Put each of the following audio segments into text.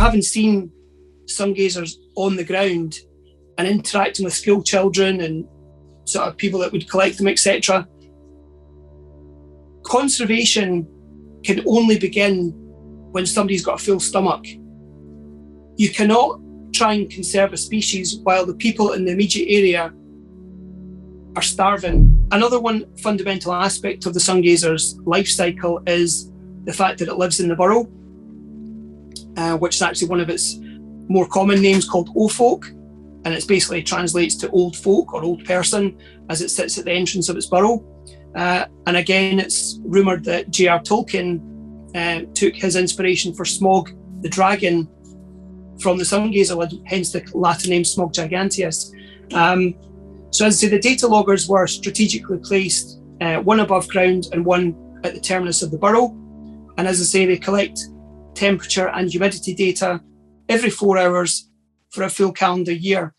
having seen Sungazers on the ground and interacting with school children and sort of people that would collect them, etc., conservation can only begin when somebody's got a full stomach. You cannot try and conserve a species while the people in the immediate area are starving. Another one fundamental aspect of the Sungazer's life cycle is the fact that it lives in the burrow, which is actually one of its more common names, called O-folk, and it basically translates to old folk or old person, as it sits at the entrance of its burrow. And again, it's rumoured that J.R. Tolkien took his inspiration for Smaug the dragon from the Sungazer, hence the Latin name Smaug giganteus. So as I say, the data loggers were strategically placed, one above ground and one at the terminus of the burrow. And as I say, they collect temperature and humidity data every 4 hours for a full calendar year.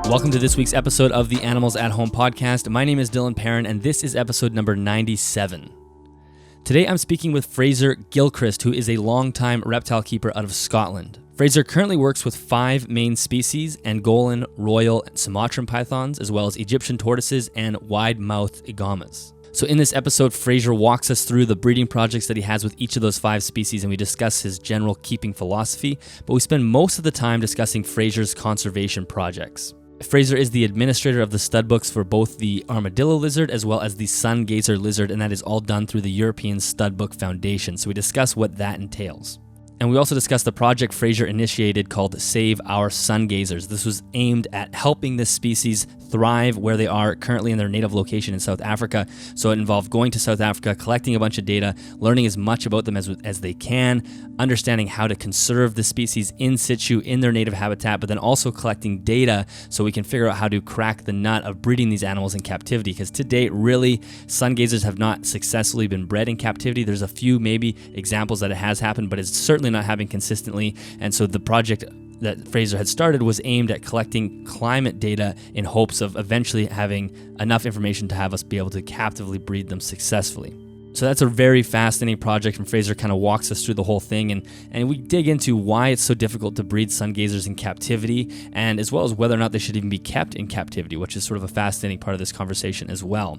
Welcome to this week's episode of the Animals at Home podcast. My name is Dylan Perrin, and this is episode number 97. Today I'm speaking with Fraser Gilchrist, who is a longtime reptile keeper out of Scotland. Fraser currently works with 5 main species: Angolan, Royal, and Sumatran pythons, as well as Egyptian tortoises and Widemouthed Agamas. So in this episode, Fraser walks us through the breeding projects that he has with each of those 5 species, and we discuss his general keeping philosophy, but we spend most of the time discussing Fraser's conservation projects. Fraser is the administrator of the Studbooks for both the Armadillo lizard as well as the Sungazer lizard, and that is all done through the European Studbook Foundation, so we discuss what that entails. And we also discussed the project Fraser initiated called Save Our Sungazers. This was aimed at helping this species thrive where they are currently in their native location in South Africa. So it involved going to South Africa, collecting a bunch of data, learning as much about them as they can, understanding how to conserve the species in situ in their native habitat, but then also collecting data so we can figure out how to crack the nut of breeding these animals in captivity. Because to date, really, Sungazers have not successfully been bred in captivity. There's a few maybe examples that it has happened, but it's certainly not happening consistently. And so the project that Fraser had started was aimed at collecting climate data in hopes of eventually having enough information to have us be able to captively breed them successfully. So that's a very fascinating project, and Fraser kind of walks us through the whole thing, and we dig into why it's so difficult to breed Sungazers in captivity, and as well as whether or not they should even be kept in captivity, which is sort of a fascinating part of this conversation as well.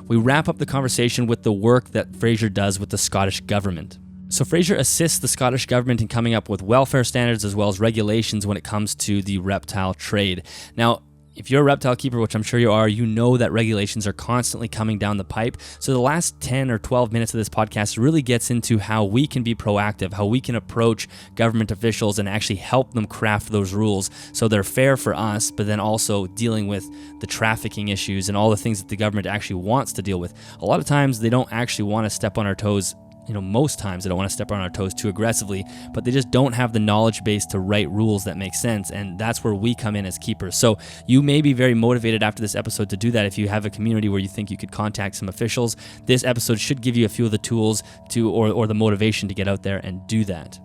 We wrap up the conversation with the work that Fraser does with the Scottish government. So Fraser assists the Scottish government in coming up with welfare standards as well as regulations when it comes to the reptile trade. Now, if you're a reptile keeper, which I'm sure you are, you know that regulations are constantly coming down the pipe. So the last 10 or 12 minutes of this podcast really gets into how we can be proactive, how we can approach government officials and actually help them craft those rules so they're fair for us, but then also dealing with the trafficking issues and all the things that the government actually wants to deal with. A lot of times they don't actually want to step on our toes. Most times they don't want to step on our toes too aggressively, but they just don't have the knowledge base to write rules that make sense, and that's where we come in as keepers. So you may be very motivated after this episode to do that. If you have a community where you think you could contact some officials, this episode should give you a few of the tools to or the motivation to get out there and do that.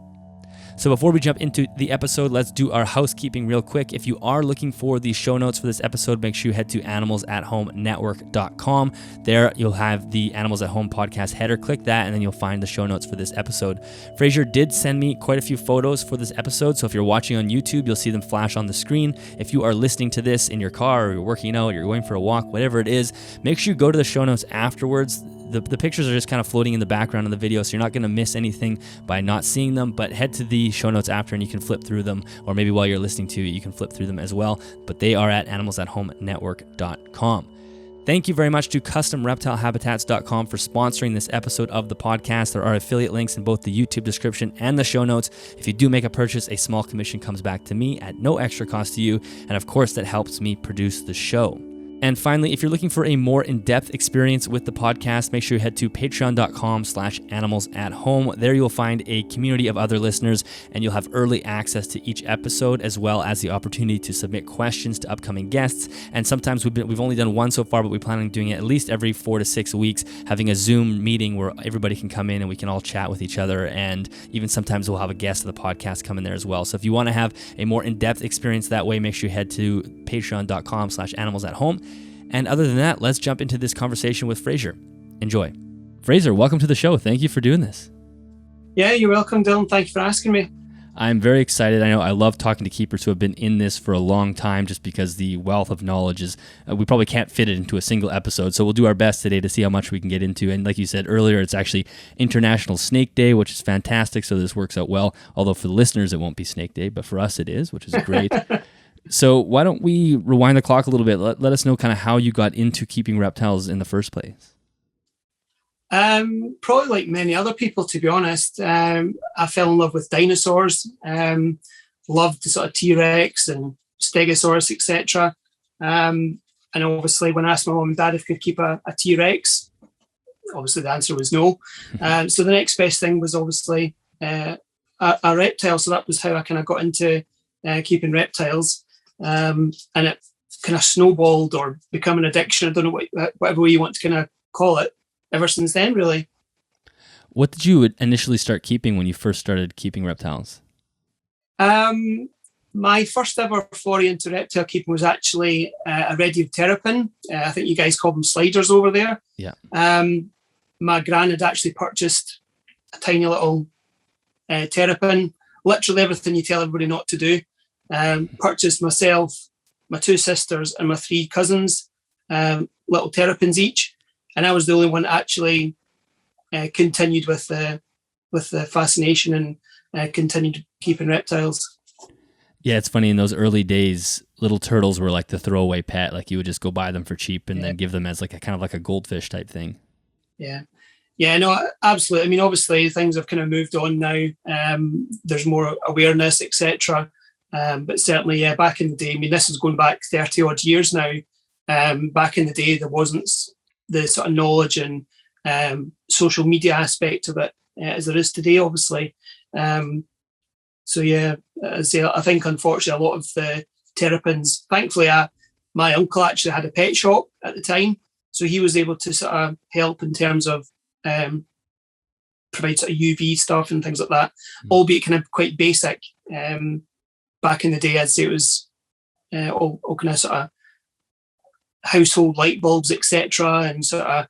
So before we jump into the episode, let's do our housekeeping real quick. If you are looking for the show notes for this episode, make sure you head to animalsathome.network.com. There you'll have the Animals at Home podcast header. Click that and then you'll find the show notes for this episode. Fraser did send me quite a few photos for this episode, so if you're watching on YouTube, you'll see them flash on the screen. If you are listening to this in your car or you're working out, you're going for a walk, whatever it is, make sure you go to the show notes afterwards. The pictures are just kind of floating in the background of the video, so you're not going to miss anything by not seeing them, but head to the show notes after and you can flip through them, or maybe while you're listening to it, you can flip through them as well, but they are at animalsathome.network.com. Thank you very much to CustomReptileHabitats.com for sponsoring this episode of the podcast. There are affiliate links in both the YouTube description and the show notes. If you do make a purchase, a small commission comes back to me at no extra cost to you, and of course that helps me produce the show. And finally, if you're looking for a more in-depth experience with the podcast, make sure you head to patreon.com/animalsathome. There you'll find a community of other listeners, and you'll have early access to each episode, as well as the opportunity to submit questions to upcoming guests. And sometimes we've only done one so far, but we plan on doing it at least every 4 to 6 weeks, having a Zoom meeting where everybody can come in and we can all chat with each other. And even sometimes we'll have a guest of the podcast come in there as well. So if you want to have a more in-depth experience that way, make sure you head to patreon.com/animalsathome. And other than that, let's jump into this conversation with Fraser. Enjoy. Fraser, welcome to the show. Thank you for doing this. Yeah, you're welcome, Dylan. Thank you for asking me. I'm very excited. I know I love talking to keepers who have been in this for a long time, just because the wealth of knowledge is, we probably can't fit it into a single episode. So we'll do our best today to see how much we can get into. And like you said earlier, it's actually International Snake Day, which is fantastic. So this works out well. Although for the listeners, it won't be Snake Day, but for us it is, which is great. So why don't we rewind the clock a little bit? Let us know kind of how you got into keeping reptiles in the first place. Probably like many other people, to be honest. I fell in love with dinosaurs. Loved the sort of T-Rex and Stegosaurus, etc. And obviously, when I asked my mum and dad if I could keep a T-Rex, obviously the answer was no. So the next best thing was obviously a reptile. So that was how I kind of got into keeping reptiles. And it kind of snowballed or become an addiction. I don't know whatever way you want to kind of call it. Ever since then, really. What did you initially start keeping when you first started keeping reptiles? My first ever foray into reptile keeping was actually a red-eared terrapin. I think you guys call them sliders over there. Yeah. My gran had actually purchased a tiny little terrapin, literally everything you tell everybody not to do. Purchased myself, my 2 sisters, and my 3 cousins little terrapins each, and I was the only one that actually continued with the fascination and continued keeping reptiles. Yeah, it's funny, in those early days, little turtles were like the throwaway pet. Like you would just go buy them for cheap and then give them as like a kind of like a goldfish type thing. Yeah, no, absolutely. I mean, obviously things have kind of moved on now. There's more awareness, etc. But certainly, yeah, back in the day, I mean, this is going back 30 odd years now. Back in the day, there wasn't the sort of knowledge and social media aspect of it as there is today, obviously. So yeah, as I say, I think unfortunately a lot of the terrapins, thankfully my uncle actually had a pet shop at the time, so he was able to sort of help in terms of provide sort of UV stuff and things like that, albeit kind of quite basic. Back in the day, I'd say it was all kind of sort of household light bulbs, etc., and sort of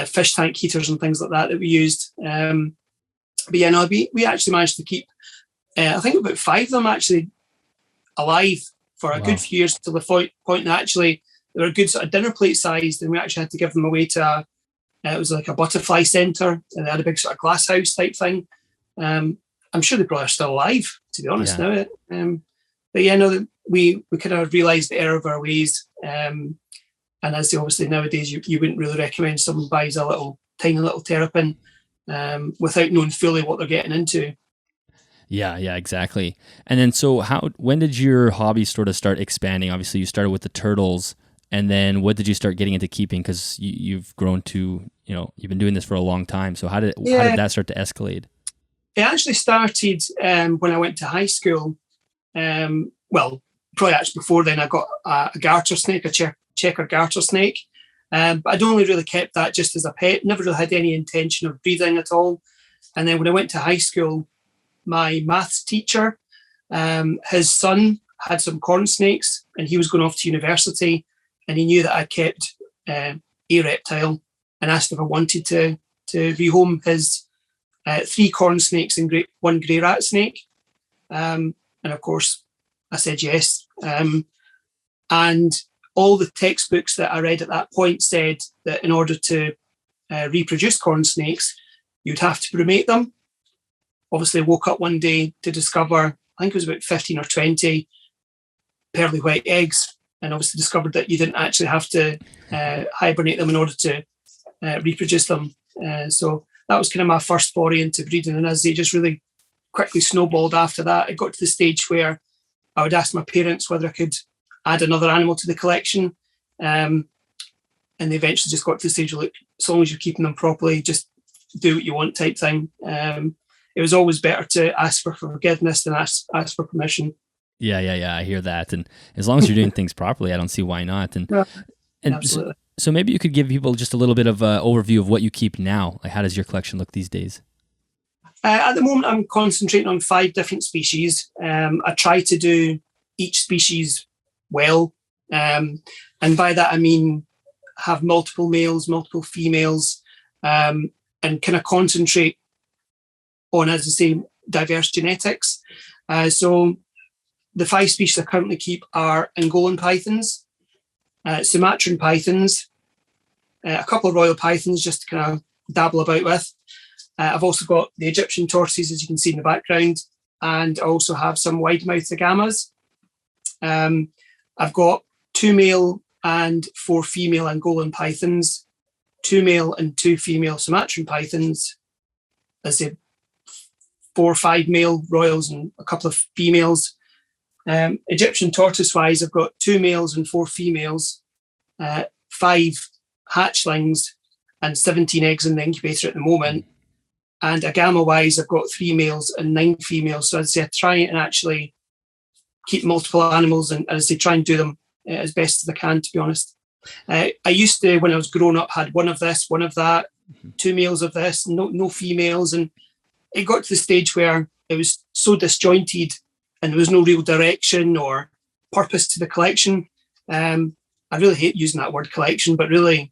fish tank heaters and things like that we used. But yeah, no, we actually managed to keep, I think about 5 of them actually alive for a good few years, to the point that actually they were a good sort of dinner plate sized, and we actually had to give them away to it was like a butterfly centre, and they had a big sort of glass house type thing. I'm sure they probably are still alive, to be honest now. But yeah, no, we kind of realised the error of our ways. And as they obviously nowadays, you wouldn't really recommend someone buys a tiny little terrapin without knowing fully what they're getting into. Yeah, exactly. And then so when did your hobby sort of start expanding? Obviously you started with the turtles, and then what did you start getting into keeping? Because you've grown to, you've been doing this for a long time. So how did that start to escalate? It actually started when I went to high school. Well, probably actually before then, I got a garter snake, a checker garter snake. But I'd only really kept that just as a pet, never really had any intention of breeding at all. And then when I went to high school, my maths teacher, his son had some corn snakes, and he was going off to university, and he knew that I kept a reptile, and asked if I wanted to rehome his 3 corn snakes and 1 grey rat snake. And of course, I said yes. And all the textbooks that I read at that point said that in order to reproduce corn snakes, you'd have to brumate them. Obviously, I woke up one day to discover, I think it was about 15 or 20 pearly white eggs, and obviously discovered that you didn't actually have to hibernate them in order to reproduce them. So that was kind of my first foray into breeding, and as they just really quickly snowballed after that, it got to the stage where I would ask my parents whether I could add another animal to the collection, And they eventually just got to the stage of, look, as long as you're keeping them properly, just do what you want type thing. It was always better to ask for forgiveness than ask for permission. Yeah. I hear that. And as long as you're doing things properly, I don't see why not. And Absolutely. So maybe you could give people just a little bit of an overview of what you keep now. Like, how does your collection look these days? At the moment, I'm concentrating on 5 different species. I try to do each species well. And by that, I mean have multiple males, multiple females, and kind of concentrate on, as I say, diverse genetics. So the 5 species I currently keep are Angolan pythons, Sumatran pythons, a couple of royal pythons just to kind of dabble about with. I've also got the Egyptian tortoises, as you can see in the background, and I also have some Widemouthed Agamas. I've got 2 male and 4 female Angolan pythons, 2 male and 2 female Sumatran pythons, as I say, 4 or 5 male royals and a couple of females. Egyptian tortoise-wise, I've got 2 males and 4 females, 5 hatchlings, and 17 eggs in the incubator at the moment. And Agama-wise, I've got 3 males and 9 females. So as I say, I try and actually keep multiple animals, and as I say, try and do them as best as I can, to be honest. I used to, when I was growing up, had 1 of this, 1 of that, 2 males of this, no females. And it got to the stage where it was so disjointed and there was no real direction or purpose to the collection. I really hate using that word collection, but really,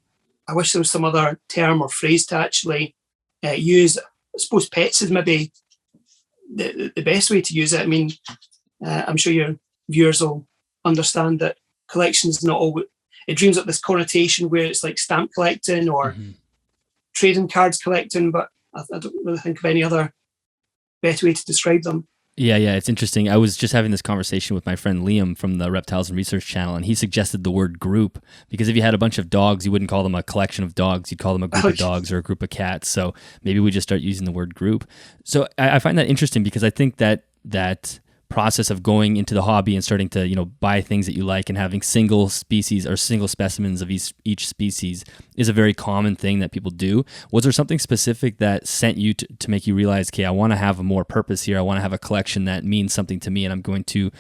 I wish there was some other term or phrase to actually use. I suppose pets is maybe the best way to use it. I mean, I'm sure your viewers will understand that collection is not always, it dreams up this connotation where it's like stamp collecting or trading cards collecting, but I don't really think of any other better way to describe them. Yeah, it's interesting. I was just having this conversation with my friend Liam from the Reptiles and Research channel, and he suggested the word group, because if you had a bunch of dogs, you wouldn't call them a collection of dogs. You'd call them a group of dogs or a group of cats. So maybe we just start using the word group. So I find that interesting, because I think that process of going into the hobby and starting to, buy things that you like and having single species or single specimens of each species is a very common thing that people do. Was there something specific that sent you to make you realize, okay, I want to have a more purpose here. I want to have a collection that means something to me, and I'm going to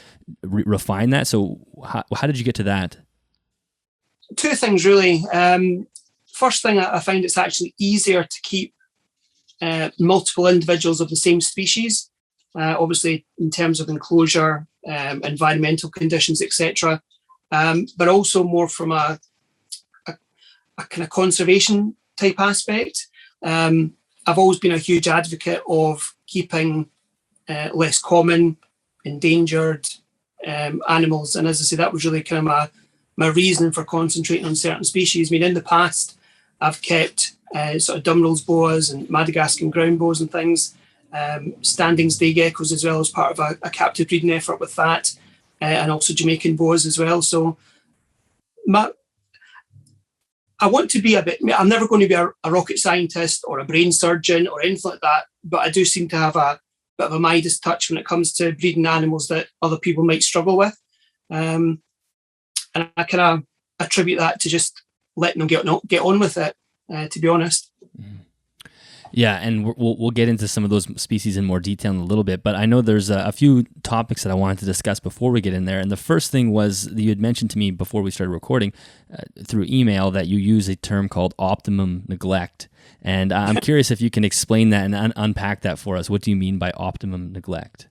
refine that. So how did you get to that? 2 things, really. First thing, I find it's actually easier to keep multiple individuals of the same species. Obviously, in terms of enclosure, environmental conditions, etc., but also more from a kind of conservation type aspect. I've always been a huge advocate of keeping less common, endangered animals, and as I say, that was really kind of my reason for concentrating on certain species. I mean, in the past, I've kept sort of Dumrell's boas and Madagascan ground boas and things. Standings day geckos as well, as part of a captive breeding effort with that, and also Jamaican boas as well. So I want to be I'm never going to be a rocket scientist or a brain surgeon or anything like that, but I do seem to have a bit of a Midas touch when it comes to breeding animals that other people might struggle with. And I kind of attribute that to just letting them get on with it, to be honest. Yeah, and we'll get into some of those species in more detail in a little bit, but I know there's a few topics that I wanted to discuss before we get in there. And the first thing was that you had mentioned to me before we started recording through email that you use a term called optimum neglect. And I'm curious if you can explain that and unpack that for us. What do you mean by optimum neglect?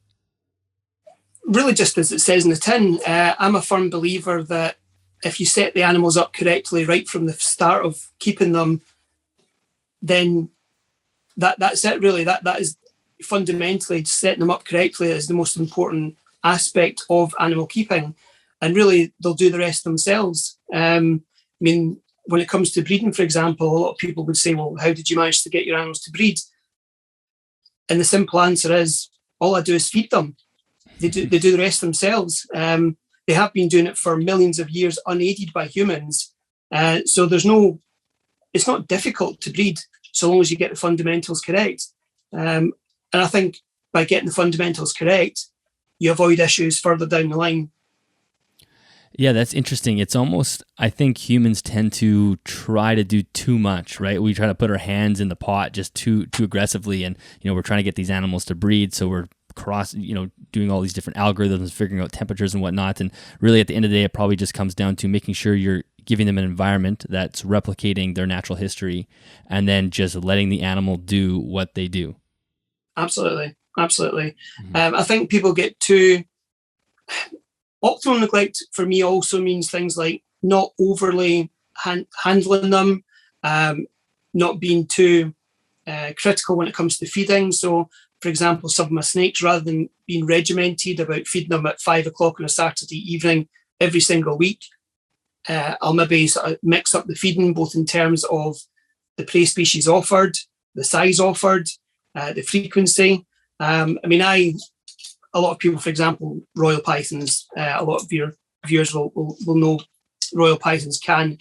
Really, just as it says in the tin, I'm a firm believer that if you set the animals up correctly right from the start of keeping them, then that's it, really. That is fundamentally setting them up correctly is the most important aspect of animal keeping, and really they'll do the rest themselves. I mean, when it comes to breeding, for example, a lot of people would say, well, how did you manage to get your animals to breed? And the simple answer is, all I do is feed them. They do the rest themselves. They have been doing it for millions of years unaided by humans. So it's not difficult to breed, so long as you get the fundamentals correct. And I think by getting the fundamentals correct, you avoid issues further down the line. Yeah, that's interesting. It's almost, I think humans tend to try to do too much, right? We try to put our hands in the pot just too aggressively, and we're trying to get these animals to breed, so we're doing all these different algorithms, figuring out temperatures and whatnot. And really, at the end of the day, it probably just comes down to making sure you're giving them an environment that's replicating their natural history, and then just letting the animal do what they do. Absolutely. I think people get too... Optimum neglect for me also means things like not overly handling them, not being too critical when it comes to feeding. So, for example, some of my snakes, rather than being regimented about feeding them at 5 o'clock on a Saturday evening every single week, I'll maybe sort of mix up the feeding, both in terms of the prey species offered, the size offered, the frequency. A lot of people, for example, royal pythons, a lot of your viewers will know royal pythons can,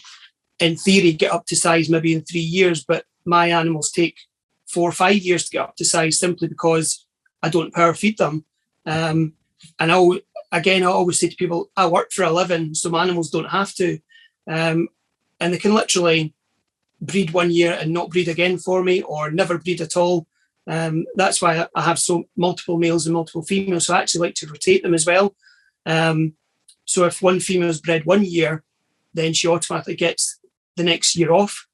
in theory, get up to size maybe in 3 years, but my animals take 4 or 5 years to get up to size simply because I don't power feed them. And I always say to people, I work for a living, so my animals don't have to. And they can literally breed 1 year and not breed again for me, or never breed at all. That's why I have multiple males and multiple females. So I actually like to rotate them as well. So if one female is bred 1 year, then she automatically gets the next year off.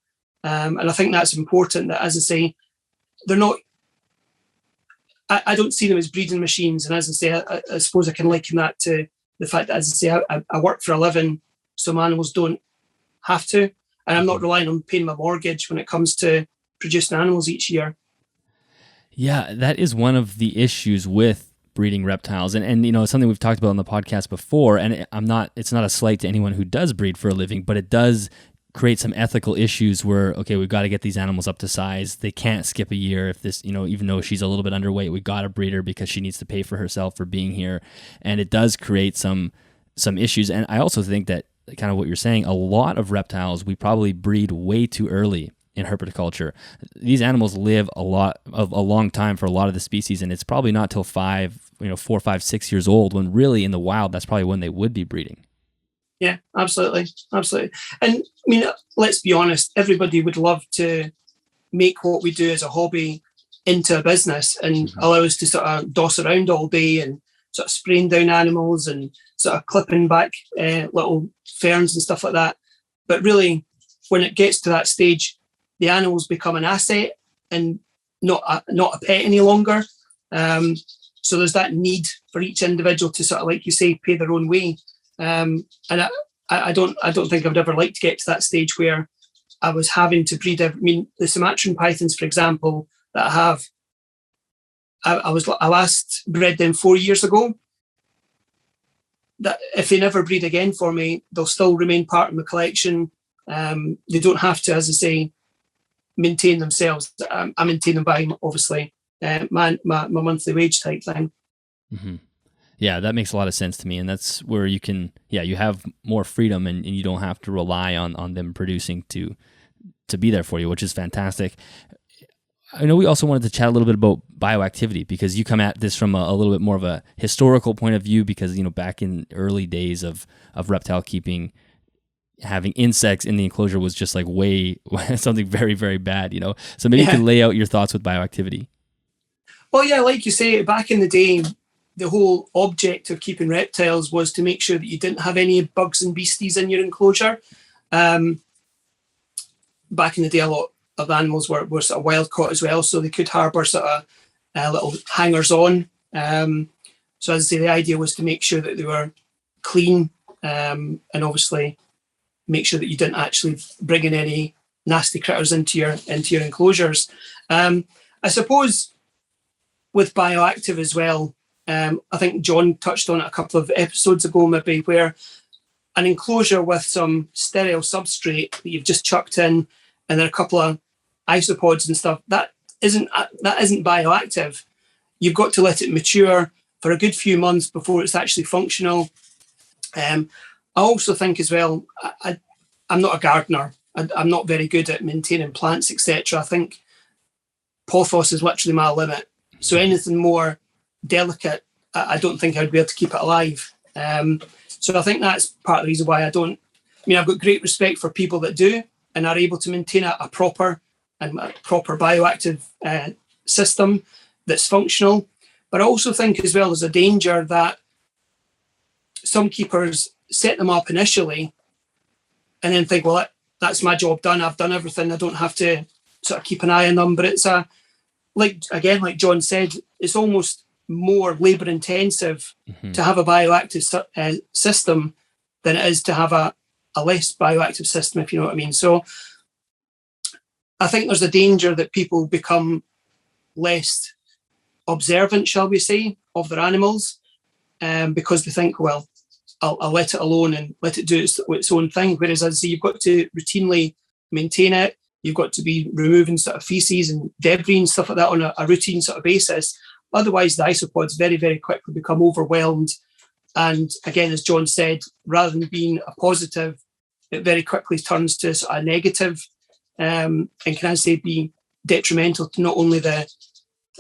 And I think that's important, that, as I say, they're not... I don't see them as breeding machines. And as I say, I suppose I can liken that to the fact that, as I say, I work for a living, so my animals don't have to. And I'm not relying on paying my mortgage when it comes to producing animals each year. Yeah, that is one of the issues with breeding reptiles, and it's something we've talked about on the podcast before. And it's not a slight to anyone who does breed for a living, but it does create some ethical issues where, okay, we've got to get these animals up to size. They can't skip a year if this, even though she's a little bit underweight, we got to breed her because she needs to pay for herself for being here, and it does create some issues. And I also think that, kind of what you're saying, a lot of reptiles we probably breed way too early in herpetoculture. These animals live a long time for a lot of the species, and it's probably not till 4, 5, 6 years old, when really in the wild, that's probably when they would be breeding. Yeah, absolutely. And let's be honest, everybody would love to make what we do as a hobby into a business and allow us to sort of doss around all day and sort of spraying down animals and sort of clipping back little ferns and stuff like that. But really, when it gets to that stage, the animals become an asset and not a pet any longer. So there's that need for each individual to sort of, like you say, pay their own way. And I don't think I would ever like to get to that stage where I was having to breed. The Sumatran pythons, for example, that I have, I last bred them 4 years ago. That if they never breed again for me, they'll still remain part of my collection. They don't have to, as I say, maintain themselves. I maintain them by, obviously, my monthly wage type thing. Mm-hmm. Yeah, that makes a lot of sense to me, and that's where you can, you have more freedom, and you don't have to rely on them producing to be there for you, which is fantastic. I know we also wanted to chat a little bit about bioactivity, because you come at this from a little bit more of a historical point of view, because back in early days of reptile keeping, having insects in the enclosure was just like something very, very bad, So maybe you can lay out your thoughts with bioactivity. Well, yeah, like you say, back in the day, the whole object of keeping reptiles was to make sure that you didn't have any bugs and beasties in your enclosure. Back in the day, a lot of animals were sort of wild caught as well, so they could harbour sort of little hangers on. So as I say, the idea was to make sure that they were clean, and obviously make sure that you didn't actually bring in any nasty critters into your enclosures. I suppose with bioactive as well, I think John touched on it a couple of episodes ago, maybe, where an enclosure with some sterile substrate that you've just chucked in, and then a couple of isopods and stuff, that isn't bioactive. You've got to let it mature for a good few months before it's actually functional. I also think as well, I'm not a gardener. I'm not very good at maintaining plants, etc. I think pothos is literally my limit. So anything more delicate, I don't think I'd be able to keep it alive. So I think that's part of the reason why I've got great respect for people that do and are able to maintain a proper bioactive system that's functional. But I also think as well there's a danger that some keepers set them up initially and then think, well, that's my job done. I've done everything. I don't have to sort of keep an eye on them. But it's like John said, it's almost more labour intensive to have a bioactive system than it is to have a less bioactive system, if you know what I mean. So I think there's a danger that people become less observant, shall we say, of their animals, because they think, well, I'll let it alone and let it do its own thing. Whereas, as I say, you've got to routinely maintain it. You've got to be removing sort of feces and debris and stuff like that on a routine sort of basis. Otherwise, the isopods very, very quickly become overwhelmed. And again, as John said, rather than being a positive, it very quickly turns to sort of a negative, and can I say be detrimental to not only the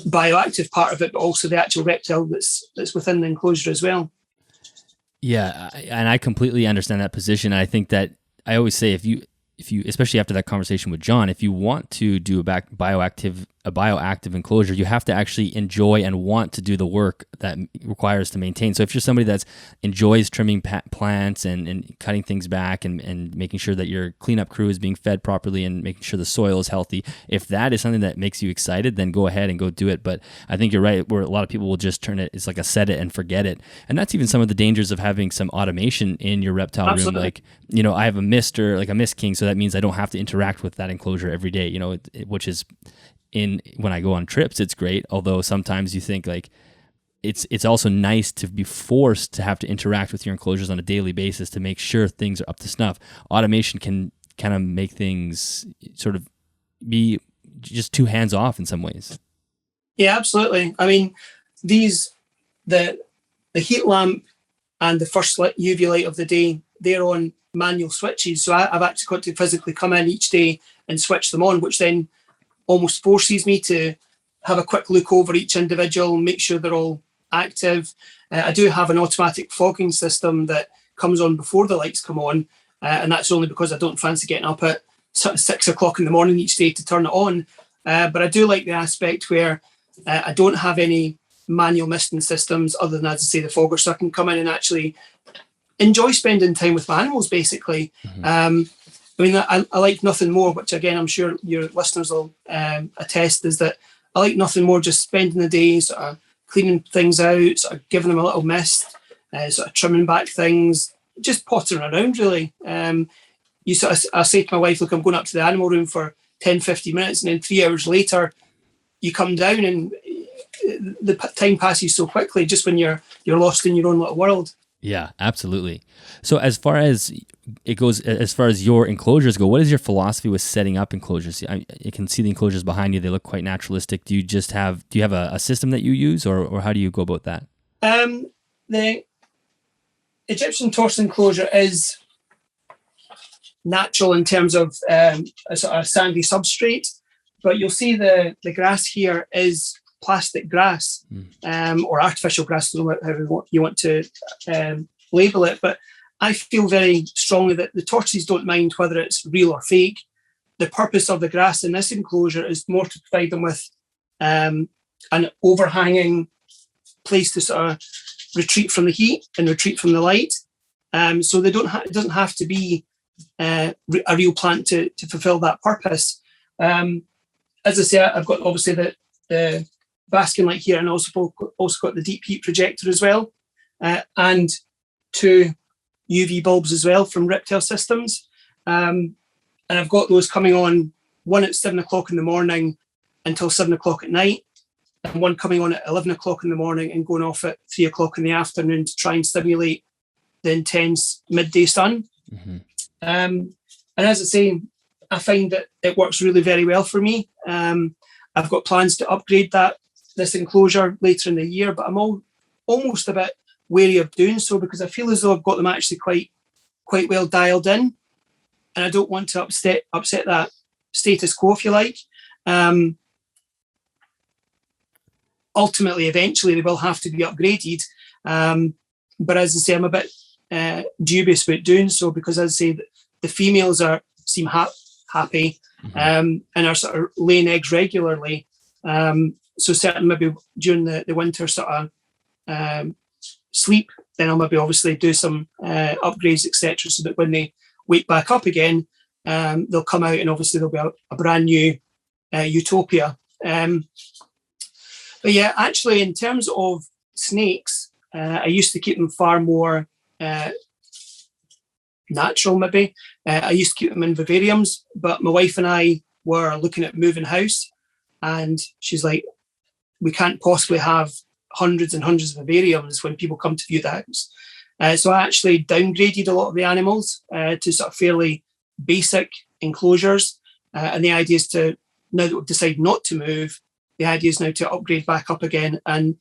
bioactive part of it, but also the actual reptile that's within the enclosure as well. Yeah, and I completely understand that position. I think that I always say if you, especially after that conversation with John, if you want to do a bioactive enclosure, you have to actually enjoy and want to do the work that requires to maintain. So if you're somebody that enjoys trimming plants and cutting things back and making sure that your cleanup crew is being fed properly and making sure the soil is healthy, if that is something that makes you excited, then go ahead and go do it. But I think you're right, where a lot of people will just turn it's like a set it and forget it. And that's even some of the dangers of having some automation in your reptile Absolutely. room. Like, I have a mist or like a mist king, so that means I don't have to interact with that enclosure every day, which is when I go on trips, it's great. Although sometimes you think like it's also nice to be forced to have to interact with your enclosures on a daily basis to make sure things are up to snuff. Automation can kind of make things sort of be just too hands off in some ways. Yeah, absolutely. I mean, the heat lamp and the first UV light of the day, they're on manual switches. So I've actually got to physically come in each day and switch them on, which then almost forces me to have a quick look over each individual, make sure they're all active. I do have an automatic fogging system that comes on before the lights come on, and that's only because I don't fancy getting up at 6 o'clock in the morning each day to turn it on. But I do like the aspect where I don't have any manual misting systems other than, as I say, the fogger, so I can come in and actually enjoy spending time with my animals, basically. Mm-hmm. I like nothing more, which again, I'm sure your listeners will attest, is that I like nothing more just spending the day sort of cleaning things out, sort of giving them a little mist, sort of trimming back things, just pottering around, really. I say to my wife, look, I'm going up to the animal room for 10, 15 minutes, and then 3 hours later, you come down and the time passes so quickly just when you're lost in your own little world. Yeah, absolutely. So as far as it goes, as far as your enclosures go, what is your philosophy with setting up enclosures? You can see the enclosures behind you; they look quite naturalistic. Do you have a system that you use, or how do you go about that? The Egyptian tortoise enclosure is natural in terms of a sort of sandy substrate, but you'll see the grass here is plastic grass, or artificial grass, however you want to label it. But I feel very strongly that the tortoises don't mind whether it's real or fake. The purpose of the grass in this enclosure is more to provide them with an overhanging place to sort of retreat from the heat and retreat from the light. So they don't it doesn't have to be a real plant to fulfill that purpose. As I say, I've got obviously the basking light here, and also got the deep heat projector as well, and 2 UV bulbs as well from Reptile Systems. And I've got those coming on, one at 7 o'clock in the morning until 7 o'clock at night, and one coming on at 11 o'clock in the morning and going off at 3 o'clock in the afternoon to try and stimulate the intense midday sun. Mm-hmm. And as I say, I find that it works really very well for me. I've got plans to upgrade this enclosure later in the year, but I'm almost a bit wary of doing so because I feel as though I've got them actually quite well dialed in, and I don't want to upset that status quo, if you like. Ultimately, eventually, they will have to be upgraded. But as I say, I'm a bit dubious about doing so, because as I say, the females seem happy and are sort of laying eggs regularly. So certainly maybe during the winter sort of sleep, then I'll maybe obviously do some upgrades, etc., so that when they wake back up again, they'll come out and obviously there'll be a brand new utopia. But yeah, actually, in terms of snakes, I used to keep them far more natural, maybe. I used to keep them in vivariums, but my wife and I were looking at moving house, and she's like, we can't possibly have hundreds and hundreds of vivariums when people come to view the house. So I actually downgraded a lot of the animals to sort of fairly basic enclosures. And the idea is to, now that we've decided not to move, the idea is now to upgrade back up again. And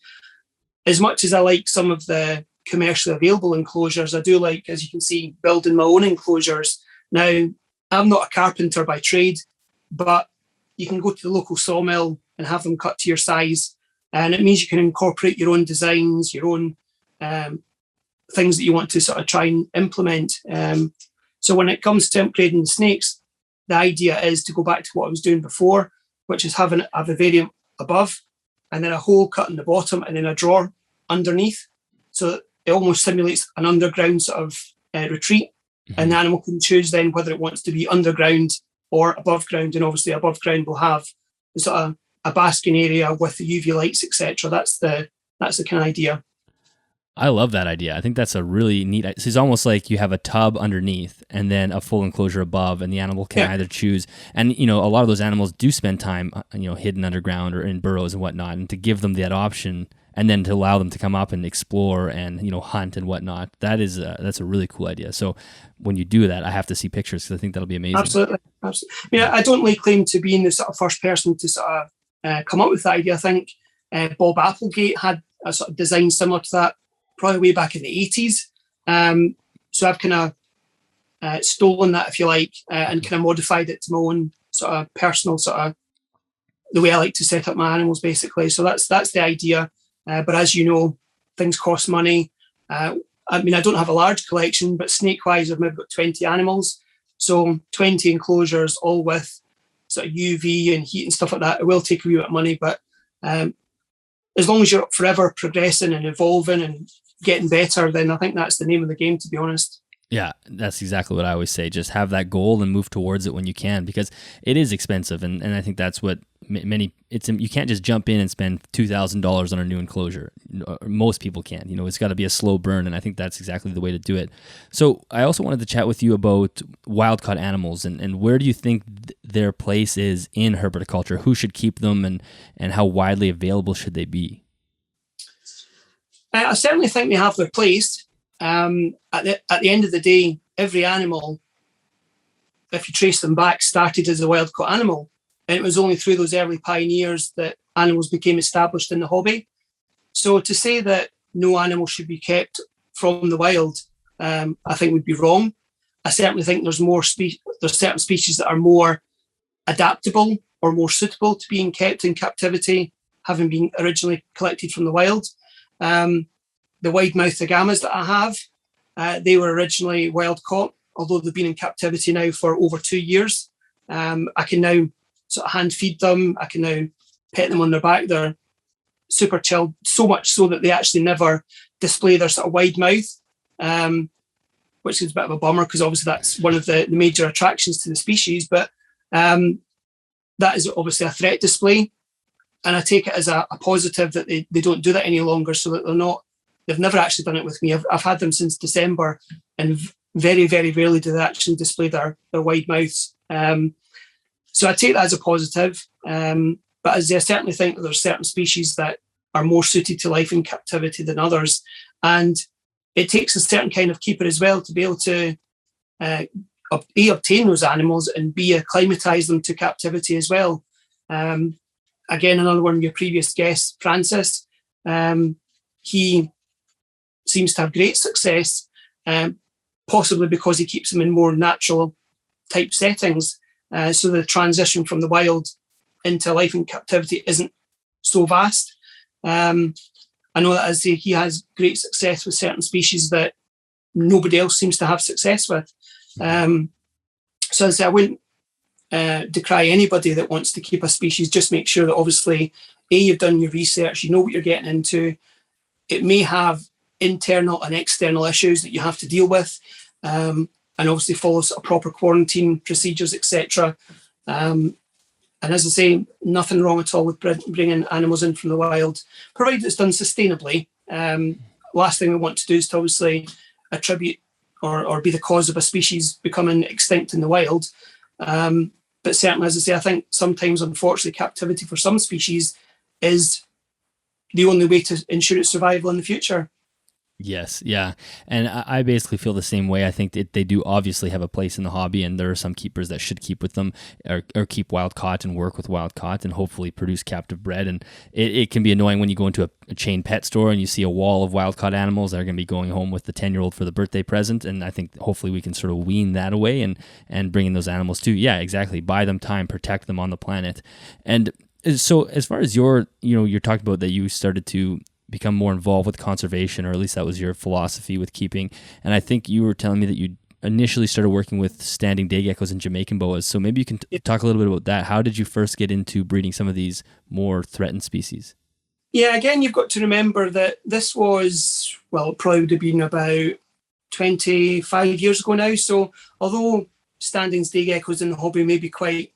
as much as I like some of the commercially available enclosures, I do like, as you can see, building my own enclosures. Now, I'm not a carpenter by trade, but you can go to the local sawmill and have them cut to your size. And it means you can incorporate your own designs, your own things that you want to sort of try and implement. So when it comes to upgrading the snakes, the idea is to go back to what I was doing before, which is having a vivarium above and then a hole cut in the bottom and then a drawer underneath. So it almost simulates an underground sort of retreat. And the animal can choose then whether it wants to be underground or above ground. And obviously above ground will have the sort of a basking area with the UV lights, etc. That's the kind of idea. I love that idea. I think that's a really neat. It's almost like you have a tub underneath and then a full enclosure above, and the animal can either choose. And a lot of those animals do spend time, hidden underground or in burrows and whatnot. And to give them that option, and then to allow them to come up and explore and hunt and whatnot, that's a really cool idea. So when you do that, I have to see pictures because I think that'll be amazing. Absolutely. I don't lay claim to being the sort of first person to sort of come up with that idea. I think Bob Applegate had a sort of design similar to that, probably way back in the 80s. So I've kind of stolen that, if you like, and kind of modified it to my own sort of personal sort of the way I like to set up my animals, basically. So that's the idea. But as you know, things cost money. I don't have a large collection, but snake-wise, I've maybe got 20 animals. So 20 enclosures, all with sort of UV and heat and stuff like that. It will take a wee bit of money, but as long as you're forever progressing and evolving and getting better, then I think that's the name of the game, to be honest. Yeah, that's exactly what I always say. Just have that goal and move towards it when you can, because it is expensive. And I think that's what you can't just jump in and spend $2,000 on a new enclosure. Most people can't. It's got to be a slow burn, and I think that's exactly the way to do it. So I also wanted to chat with you about wild-caught animals and where do you think their place is in herpetoculture? Who should keep them, and how widely available should they be? I certainly think they have their place. At the end of the day, every animal, if you trace them back, started as a wild-caught animal. And it was only through those early pioneers that animals became established in the hobby. So to say that no animal should be kept from the wild, I think would be wrong. I certainly think there's certain species that are more adaptable or more suitable to being kept in captivity, having been originally collected from the wild. The Widemouthed Agamas that I have, they were originally wild caught, although they've been in captivity now for over 2 years. I can now sort of hand feed them. I can now pet them on their back. They're super chilled, so much so that they actually never display their sort of wide mouth, which is a bit of a bummer because obviously that's one of the major attractions to the species. But that is obviously a threat display. And I take it as a positive that they don't do that any longer, so that they've never actually done it with me. I've had them since December, and very, very rarely do they actually display their wide mouths. So I take that as a positive. But as I certainly think that there's certain species that are more suited to life in captivity than others. And it takes a certain kind of keeper as well to be able to A, obtain those animals, and B, acclimatise them to captivity as well. Again, another one of your previous guests, Francis, he seems to have great success, possibly because he keeps them in more natural type settings. So the transition from the wild into life in captivity isn't so vast. I know that he has great success with certain species that nobody else seems to have success with. So I wouldn't decry anybody that wants to keep a species. Just make sure that obviously, you've done your research, you know what you're getting into. It may have internal and external issues that you have to deal with, and obviously follow sort of proper quarantine procedures, etc. And as I say, nothing wrong at all with bringing animals in from the wild, provided it's done sustainably. Last thing we want to do is to obviously attribute or be the cause of a species becoming extinct in the wild. But certainly, as I say, I think sometimes, unfortunately, captivity for some species is the only way to ensure its survival in the future. Yes, yeah. And I basically feel the same way. I think that they do obviously have a place in the hobby, and there are some keepers that should keep with them or keep wild caught and work with wild caught and hopefully produce captive bred. And it can be annoying when you go into a chain pet store and you see a wall of wild caught animals that are going to be going home with the 10-year-old for the birthday present. And I think hopefully we can sort of wean that away and bring in those animals too. Yeah, exactly. Buy them time, protect them on the planet. And so as far as you're talking about that you started to become more involved with conservation, or at least that was your philosophy with keeping. And I think you were telling me that you initially started working with standing day geckos and Jamaican boas. So maybe you can talk a little bit about that. How did you first get into breeding some of these more threatened species? Yeah, again, you've got to remember that this was, well, it probably would have been about 25 years ago now. So although standing day geckos in the hobby may be quite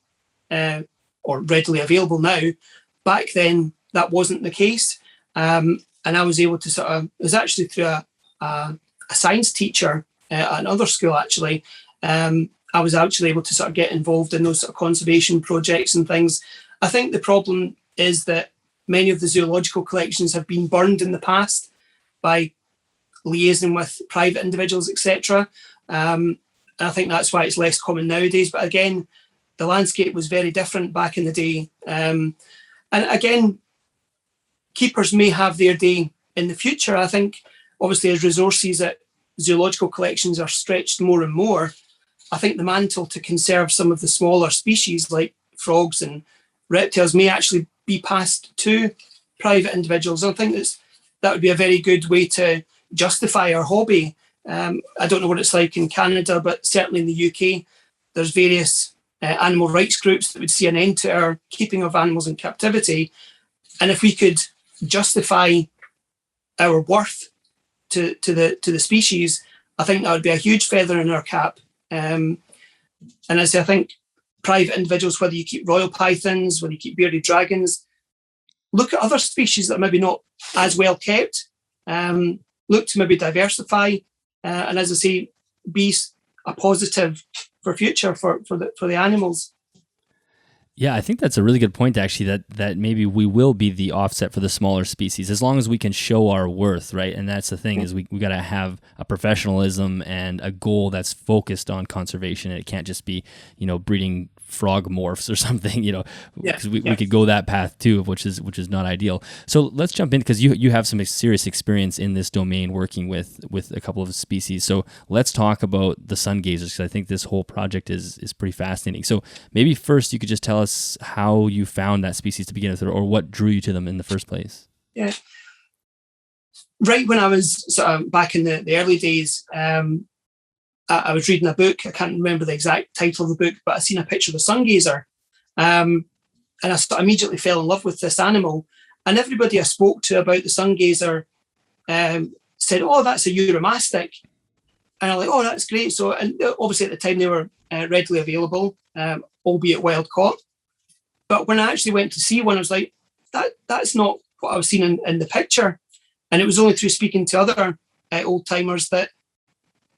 or readily available now, back then that wasn't the case. And I was able to it was actually through a science teacher at another school, actually. I was actually able to sort of get involved in those sort of conservation projects and things. I think the problem is that many of the zoological collections have been burned in the past by liaising with private individuals, etc. I think that's why it's less common nowadays. But again, the landscape was very different back in the day. And again, keepers may have their day in the future. I think, obviously, as resources at zoological collections are stretched more and more, I think the mantle to conserve some of the smaller species like frogs and reptiles may actually be passed to private individuals. I think that would be a very good way to justify our hobby. I don't know what it's like in Canada, but certainly in the UK, there's various animal rights groups that would see an end to our keeping of animals in captivity. And if we could justify our worth to the species, I think that would be a huge feather in our cap. And as I think private individuals, whether you keep royal pythons, whether you keep bearded dragons, look at other species that are maybe not as well kept, look to maybe diversify, and as I say, be a positive for future for the animals. Yeah, I think that's a really good point, actually, that maybe we will be the offset for the smaller species, as long as we can show our worth, right? And that's the thing, is we got to have a professionalism and a goal that's focused on conservation. It can't just be, breeding frog morphs or something, because we could go that path too, which is not ideal. So let's jump in, because you have some serious experience in this domain working with a couple of species. So let's talk about the Sungazers, because I think this whole project is pretty fascinating. So maybe first you could just tell us how you found that species to begin with, or what drew you to them in the first place. Yeah. Right when I was sort of back in the early days, I was reading a book. I can't remember the exact title of the book, but I seen a picture of a Sungazer. And I sort of immediately fell in love with this animal. And everybody I spoke to about the Sungazer said, "Oh, that's a Uromastic." And I'm like, "Oh, that's great." So, and obviously at the time they were readily available, albeit wild caught. But when I actually went to see one, I was like, that's not what I was seeing in the picture. And it was only through speaking to other old timers that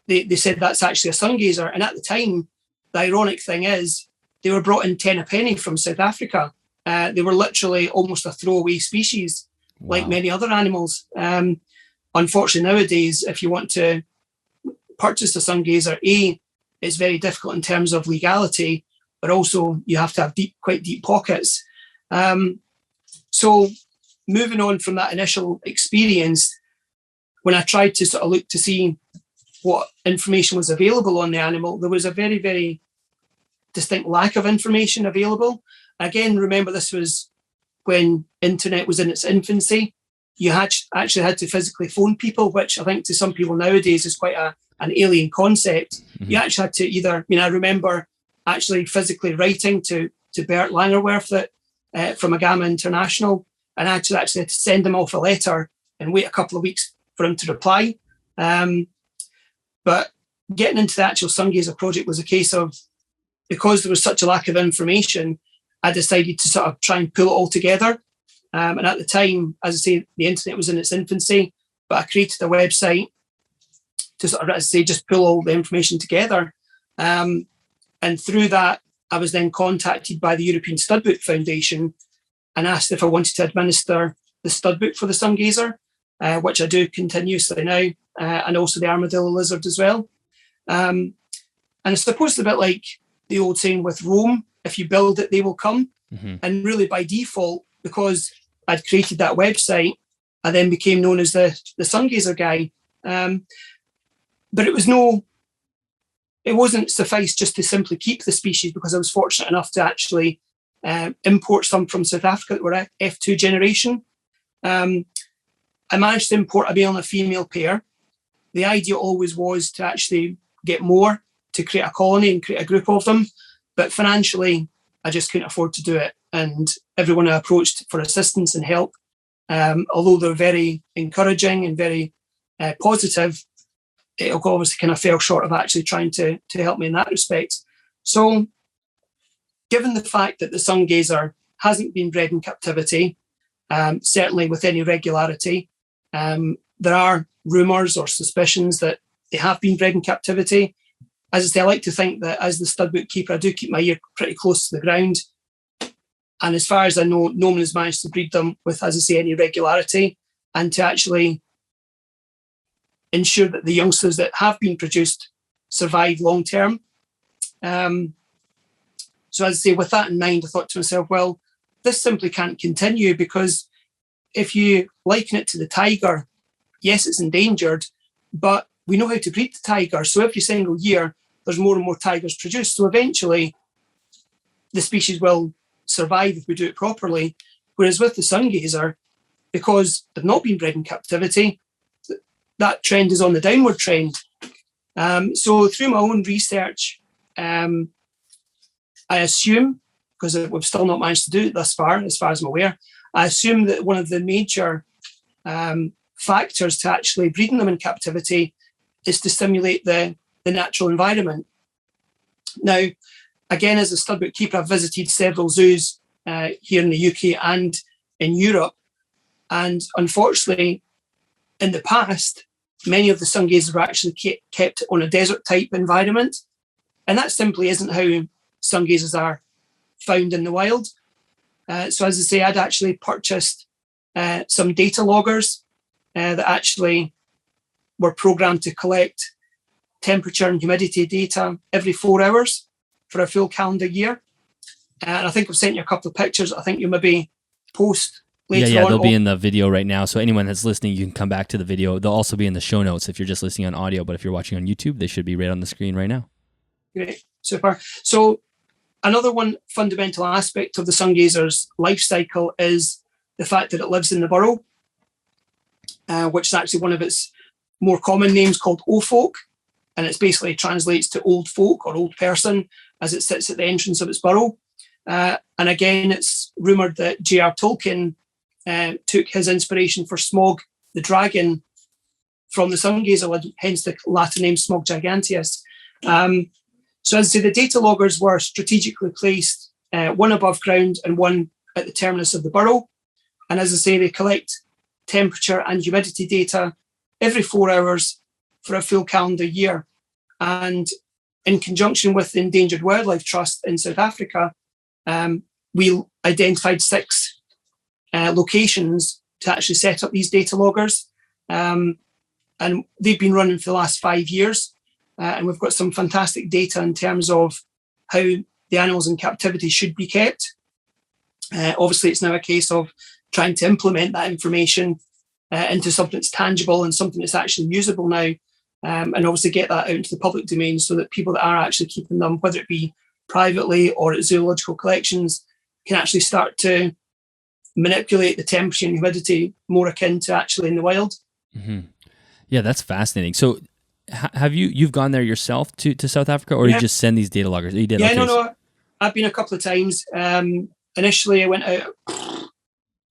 they said that's actually a Sungazer. And at the time, the ironic thing is they were brought in 10 a penny from South Africa. They were literally almost a throwaway species, like many other animals. Unfortunately, nowadays, if you want to purchase a Sungazer, it's very difficult in terms of legality, but also you have to have quite deep pockets. So moving on from that initial experience, when I tried to sort of look to see what information was available on the animal, there was a very, very distinct lack of information available. Again, remember, this was when internet was in its infancy. You actually had to physically phone people, which I think to some people nowadays is quite an alien concept. Mm-hmm. You actually had to either, I remember actually physically writing to Bert Langerwerth from Agama International, and actually had to send him off a letter and wait a couple of weeks for him to reply. But getting into the actual Sungazer project was a case of, because there was such a lack of information, I decided to sort of try and pull it all together. And at the time, as I say, the internet was in its infancy, but I created a website to sort of, as I say, just pull all the information together. And through that, I was then contacted by the European Studbook Foundation and asked if I wanted to administer the Studbook for the Sungazer, which I do continuously now, and also the Armadillo lizard as well. And I suppose it's a bit like the old saying with Rome, if you build it, they will come. Mm-hmm. And really by default, because I'd created that website, I then became known as the Sungazer guy. But it wasn't suffice just to simply keep the species, because I was fortunate enough to actually import some from South Africa that were F2 generation. I managed to import a male and a female pair. The idea always was to actually get more, to create a colony and create a group of them. But financially, I just couldn't afford to do it. And everyone I approached for assistance and help, although they're very encouraging and very positive, it obviously kind of fell short of actually trying to help me in that respect. So given the fact that the Sungazer hasn't been bred in captivity, certainly with any regularity, there are rumours or suspicions that they have been bred in captivity. As I say, I like to think that as the studbook keeper, I do keep my ear pretty close to the ground. And as far as I know, no one has managed to breed them with, as I say, any regularity, and to actually ensure that the youngsters that have been produced survive long term. So as I say, with that in mind, I thought to myself, well, this simply can't continue, because if you liken it to the tiger, yes, it's endangered, but we know how to breed the tiger. So every single year, there's more and more tigers produced. So eventually, the species will survive if we do it properly. Whereas with the Sungazer, because they've not been bred in captivity, that trend is on the downward trend. So through my own research, I assume, because we've still not managed to do it thus far, as I'm aware, I assume that one of the major factors to actually breeding them in captivity is to stimulate the natural environment. Now, again, as a studbook keeper, I've visited several zoos here in the UK and in Europe. And unfortunately, in the past, many of the Sungazers were actually kept on a desert type environment. And that simply isn't how Sungazers are found in the wild. So as I say, I'd actually purchased some data loggers that actually were programmed to collect temperature and humidity data every 4 hours for a full calendar year. And I think I've sent you a couple of pictures. I think you'll maybe post later on. Yeah, they'll be in the video right now. So anyone that's listening, you can come back to the video. They'll also be in the show notes if you're just listening on audio, but if you're watching on YouTube, they should be right on the screen right now. Great, super. So another one fundamental aspect of the Sungazer's life cycle is the fact that it lives in the burrow, which is actually one of its more common names, called O-folk, and it basically translates to old folk or old person, as it sits at the entrance of its burrow. And again, it's rumoured that J.R. Tolkien took his inspiration for Smaug the dragon from the Sungazer, hence the Latin name Smaug giganteus. So as I say, the data loggers were strategically placed, one above ground and one at the terminus of the burrow. And as I say, they collect temperature and humidity data every 4 hours for a full calendar year. And in conjunction with the Endangered Wildlife Trust in South Africa, we identified 6 locations to actually set up these data loggers. And they've been running for the last 5 years. And we've got some fantastic data in terms of how the animals in captivity should be kept. Obviously, it's now a case of trying to implement that information into something that's tangible and something that's actually usable now, and obviously get that out into the public domain so that people that are actually keeping them, whether it be privately or at zoological collections, can actually start to manipulate the temperature and humidity more akin to actually in the wild. Mm-hmm. Yeah, that's fascinating. So have you've gone there yourself to South Africa, or you just send these data loggers? You did. Yeah, okay. No. I've been a couple of times. Initially, I went out,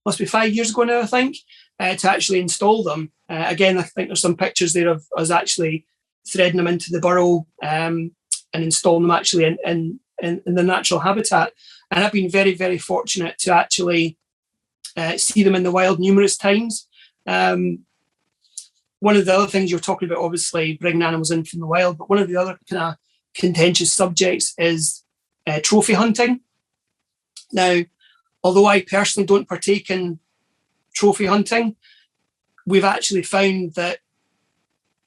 must be 5 years ago now, I think, to actually install them. Again, I think there's some pictures there of us actually threading them into the burrow and installing them actually in the natural habitat. And I've been very, very fortunate to actually see them in the wild numerous times. One of the other things you're talking about, obviously, bringing animals in from the wild, but one of the other kind of contentious subjects is trophy hunting. Now, although I personally don't partake in trophy hunting, we've actually found that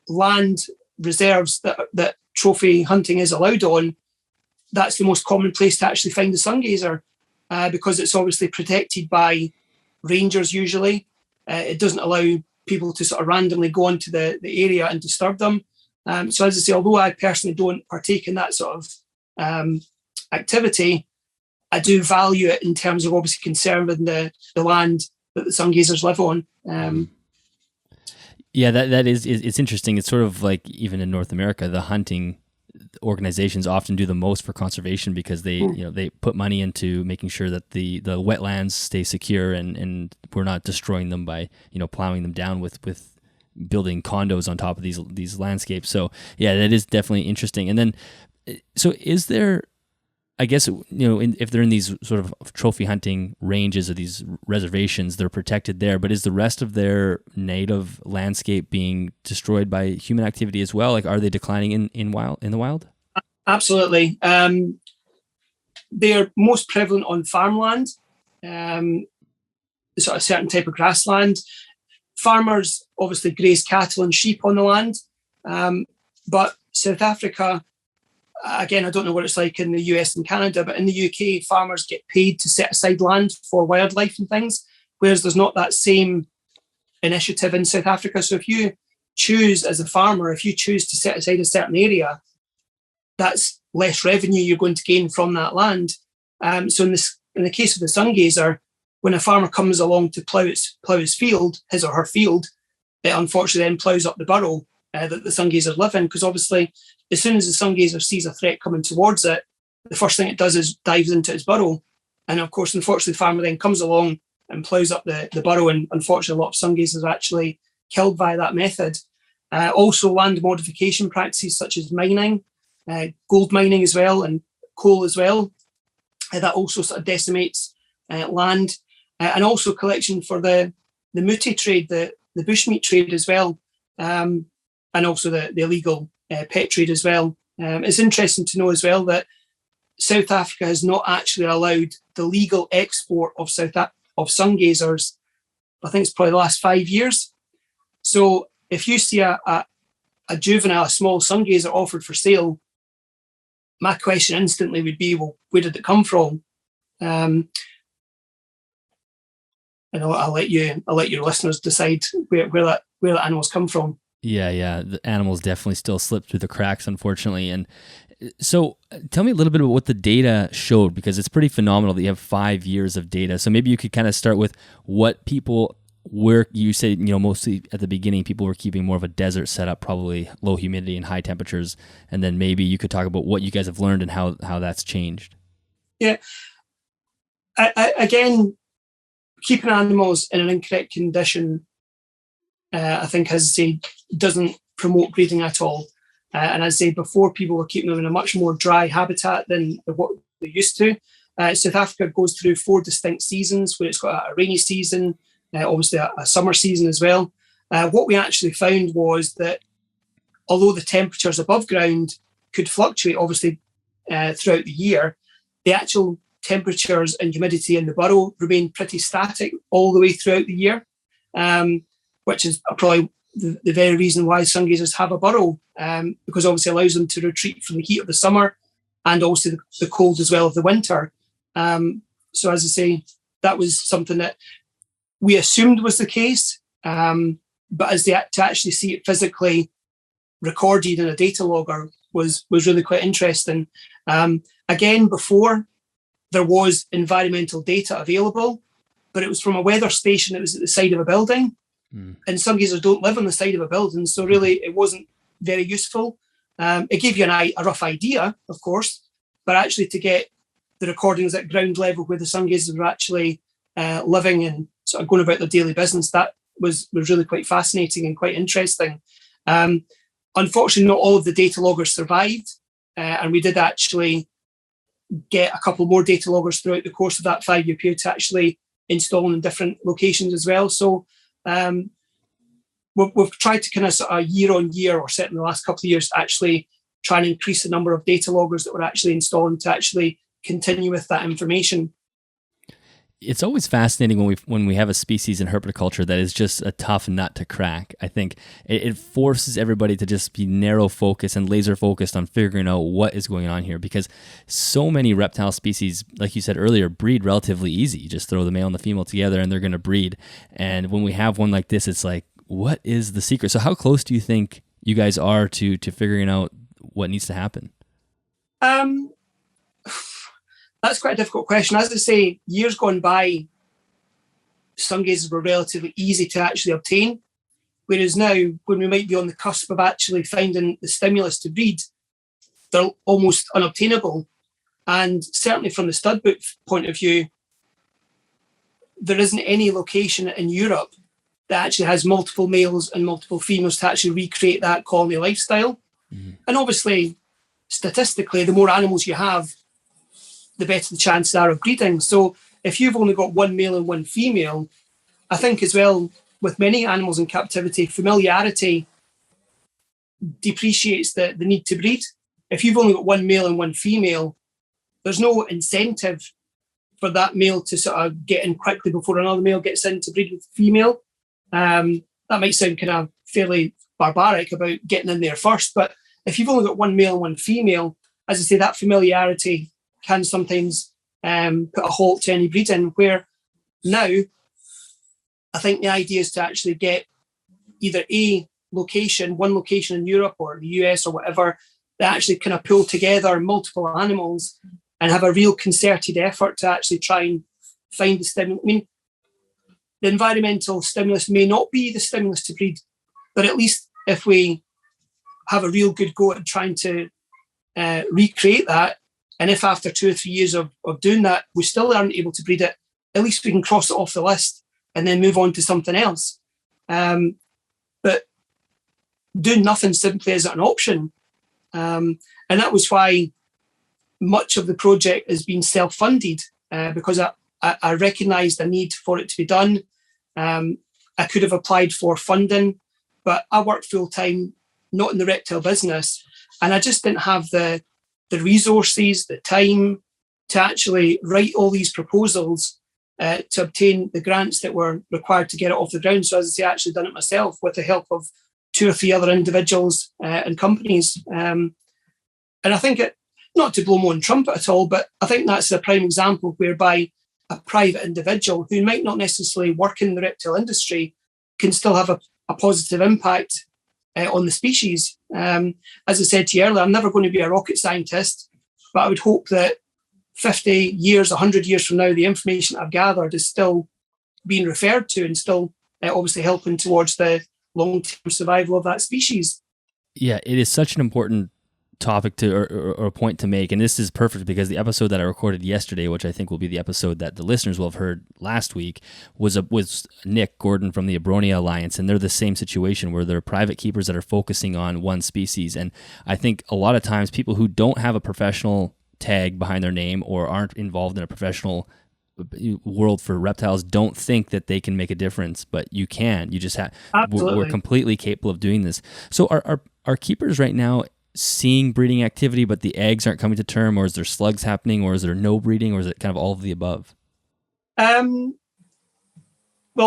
land reserves that trophy hunting is allowed on, that's the most common place to actually find the sungazer, because it's obviously protected by rangers usually. It doesn't allow people to sort of randomly go onto the area and disturb them. So as I say, although I personally don't partake in that sort of activity, I do value it in terms of obviously conserving the land that the sungazers live on. Yeah, that is it's interesting. It's sort of like even in North America, the hunting organizations often do the most for conservation because they they put money into making sure that the wetlands stay secure and we're not destroying them by plowing them down with building condos on top of these landscapes. So yeah, that is definitely interesting. And then so is there, I guess, if they're in these sort of trophy hunting ranges or these reservations, they're protected there, but is the rest of their native landscape being destroyed by human activity as well? Like, are they declining in the wild? Absolutely. They're most prevalent on farmland, sort of certain type of grassland. Farmers obviously graze cattle and sheep on the land, but South Africa, again, I don't know what it's like in the US and Canada, but in the UK, farmers get paid to set aside land for wildlife and things, whereas there's not that same initiative in South Africa. So if you choose as a farmer, if you choose to set aside a certain area, that's less revenue you're going to gain from that land. So in the case of the sungazer, when a farmer comes along to plough his field, his or her field, it unfortunately then ploughs up the burrow that the sungazers live in, because obviously as soon as the sungazer sees a threat coming towards it, the first thing it does is dives into its burrow. And of course, unfortunately, the farmer then comes along and ploughs up the burrow, and unfortunately a lot of sungazers are actually killed by that method. Also land modification practices such as mining, gold mining as well, and coal as well. That also sort of decimates land. And also collection for the muti trade, the bushmeat trade as well, and also the illegal pet trade as well. It's interesting to know as well that South Africa has not actually allowed the legal export of sungazers. I think it's probably the last 5 years. So if you see a juvenile, a small sungazer offered for sale, my question instantly would be, well, where did it come from? And I'll let your listeners decide where that animals come from. Yeah, the animals definitely still slip through the cracks, unfortunately. And so tell me a little bit about what the data showed, because it's pretty phenomenal that you have 5 years of data. So maybe you could kind of start with what people were, you say, mostly at the beginning, people were keeping more of a desert setup, probably low humidity and high temperatures. And then maybe you could talk about what you guys have learned and how that's changed. Yeah. Again, keeping animals in an incorrect condition, I think, as I say, doesn't promote breeding at all. And as I say, before, people were keeping them in a much more dry habitat than what they used to. South Africa goes through 4 distinct seasons, where it's got a rainy season, obviously a summer season as well. What we actually found was that although the temperatures above ground could fluctuate, obviously, throughout the year, the actual temperatures and humidity in the burrow remain pretty static all the way throughout the year, which is probably the very reason why sungazers have a burrow, because obviously it allows them to retreat from the heat of the summer and also the cold as well of the winter. So as I say, that was something that we assumed was the case, but to actually see it physically recorded in a data logger was really quite interesting. Again, before, there was environmental data available, but it was from a weather station that was at the side of a building. And sungazers don't live on the side of a building, so really it wasn't very useful. It gave you a rough idea, of course, but actually to get the recordings at ground level where the Sungazers were actually living and sort of going about their daily business, that was really quite fascinating and quite interesting. Unfortunately, not all of the data loggers survived, and we did actually get a couple more data loggers throughout the course of that 5-year period to actually install in different locations as well. So we've tried to kind of sort of year on year, or certainly the last couple of years, actually try and increase the number of data loggers that we're actually installing to actually continue with that information. It's always fascinating when we have a species in herpetoculture that is just a tough nut to crack. I think it forces everybody to just be narrow focused and laser focused on figuring out what is going on here, because so many reptile species, like you said earlier, breed relatively easy. You just throw the male and the female together and they're going to breed. And when we have one like this, it's like, what is the secret? So how close do you think you guys are to figuring out what needs to happen? That's quite a difficult question. As I say, years gone by, Sungazers were relatively easy to actually obtain, whereas now, when we might be on the cusp of actually finding the stimulus to breed, they're almost unobtainable. And certainly from the Studbook point of view, there isn't any location in Europe that actually has multiple males and multiple females to actually recreate that colony lifestyle. Mm-hmm. And obviously, statistically, the more animals you have, the better the chances are of breeding. So if you've only got one male and one female, I think as well, with many animals in captivity, familiarity depreciates the need to breed. If you've only got one male and one female, there's no incentive for that male to sort of get in quickly before another male gets in to breed with the female. That might sound kind of fairly barbaric about getting in there first, but if you've only got one male and one female, as I say, that familiarity can sometimes put a halt to any breeding, where now I think the idea is to actually get either one location in Europe or the US or whatever, that actually kind of pull together multiple animals and have a real concerted effort to actually try and find the stimulus. I mean, the environmental stimulus may not be the stimulus to breed, but at least if we have a real good go at trying to recreate that, and if after 2 or 3 years of doing that, we still aren't able to breed it, at least we can cross it off the list and then move on to something else. But doing nothing simply isn't an option. And that was why much of the project has been self-funded, because I recognised a need for it to be done. I could have applied for funding, but I work full-time, not in the reptile business, and I just didn't have the resources, the time to actually write all these proposals to obtain the grants that were required to get it off the ground. So as I say, I actually done it myself with the help of 2 or 3 other individuals and companies. And I think not to blow my own trumpet at all, but I think that's a prime example whereby a private individual who might not necessarily work in the reptile industry can still have a positive impact on the species. As I said to you earlier, I'm never going to be a rocket scientist, but I would hope that 50 years, 100 years from now, the information I've gathered is still being referred to and still obviously helping towards the long-term survival of that species. Yeah, it is such an important topic to or a point to make, and this is perfect because the episode that I recorded yesterday, which I think will be the episode that the listeners will have heard last week, was Nick Gordon from the Abronia Alliance, and they're the same situation where they're private keepers that are focusing on one species. And I think a lot of times people who don't have a professional tag behind their name or aren't involved in a professional world for reptiles don't think that they can make a difference, but you can. You just have. We're completely capable of doing this. So are keepers right now seeing breeding activity, but the eggs aren't coming to term, or is there slugs happening, or is there no breeding, or is it kind of all of the above? Well,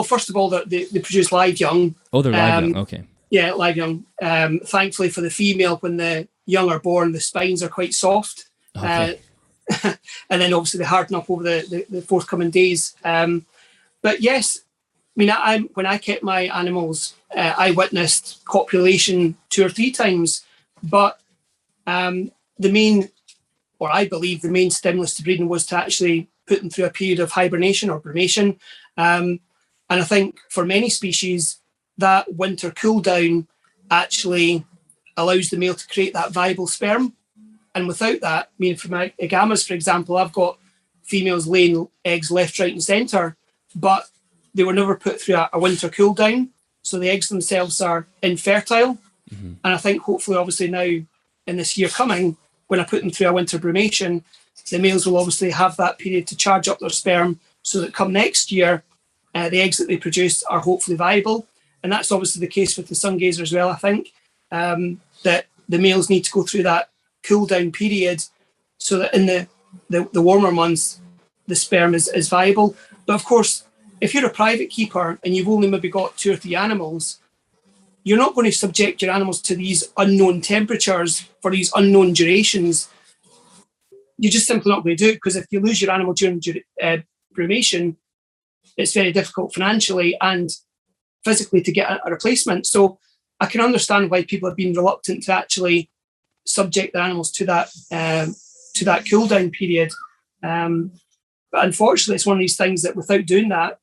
first of all, they produce live young. Oh, they're live young. Okay. Yeah, live young. Thankfully for the female, when the young are born, the spines are quite soft. Okay. And then obviously they harden up over the forthcoming days. But yes, I mean, when I kept my animals, I witnessed copulation 2 or 3 times. But I believe the main stimulus to breeding was to actually put them through a period of hibernation or brumation. And I think for many species, that winter cool down actually allows the male to create that viable sperm. And without that, I mean, for my agamas, for example, I've got females laying eggs left, right, and centre, but they were never put through a winter cool down. So the eggs themselves are infertile. Mm-hmm. And I think hopefully, obviously now in this year coming, when I put them through a winter brumation, the males will obviously have that period to charge up their sperm so that come next year, the eggs that they produce are hopefully viable. And that's obviously the case with the Sungazer as well, I think, that the males need to go through that cool down period so that in the warmer months, the sperm is viable. But of course, if you're a private keeper and you've only maybe got 2 or 3 animals, you're not going to subject your animals to these unknown temperatures for these unknown durations. You're just simply not going to do it, because if you lose your animal during brumation, it's very difficult financially and physically to get a replacement. So I can understand why people have been reluctant to actually subject their animals to that cool down period. But unfortunately, it's one of these things that without doing that,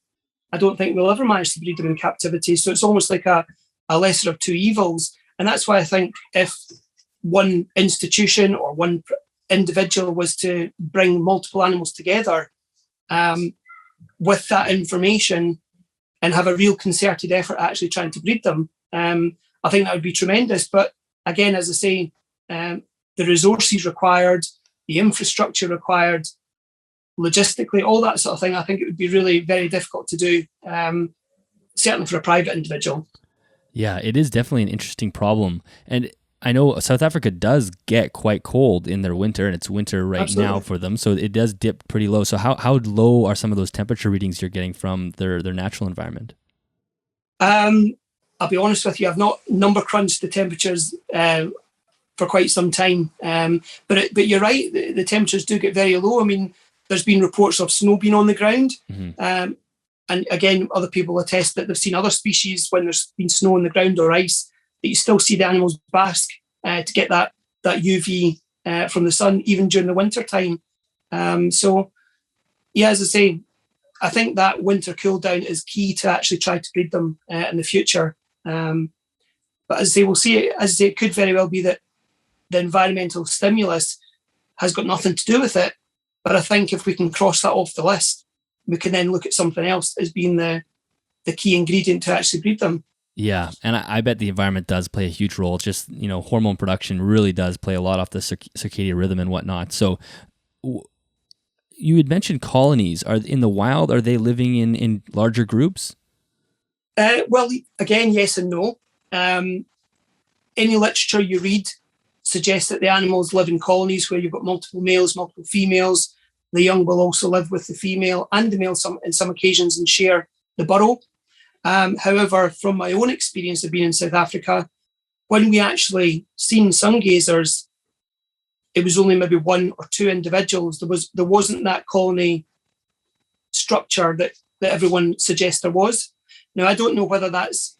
I don't think we'll ever manage to breed them in captivity. So it's almost like a lesser of 2 evils. And that's why I think if one institution or one individual was to bring multiple animals together with that information and have a real concerted effort actually trying to breed them, I think that would be tremendous. But again, as I say, the resources required, the infrastructure required, logistically, all that sort of thing, I think it would be really very difficult to do, certainly for a private individual. Yeah, it is definitely an interesting problem. And I know South Africa does get quite cold in their winter, and it's winter right Absolutely. Now for them, so it does dip pretty low. So how low are some of those temperature readings you're getting from their natural environment? I'll be honest with you, I've not number crunched the temperatures for quite some time. But you're right, the temperatures do get very low. I mean, there's been reports of snow being on the ground. Mm-hmm. And again, other people attest that they've seen other species when there's been snow on the ground or ice, that you still see the animals bask to get that UV from the sun, even during the winter time. So, yeah, as I say, I think that winter cool down is key to actually try to breed them in the future. But as I say, we'll see. As I say, it could very well be that the environmental stimulus has got nothing to do with it. But I think if we can cross that off the list, we can then look at something else as being the key ingredient to actually breed them. Yeah, and I bet the environment does play a huge role. It's just, hormone production really does play a lot off the circadian rhythm and whatnot. So you had mentioned colonies. Are in the wild, are they living in larger groups? Well, again, yes and no. Any literature you read suggests that the animals live in colonies where you've got multiple males, multiple females. The young will also live with the female and the male in some occasions and share the burrow. However, from my own experience of being in South Africa, when we actually seen Sungazers, it was only maybe 1 or 2 individuals. There wasn't that colony structure that everyone suggests there was. Now, I don't know whether that's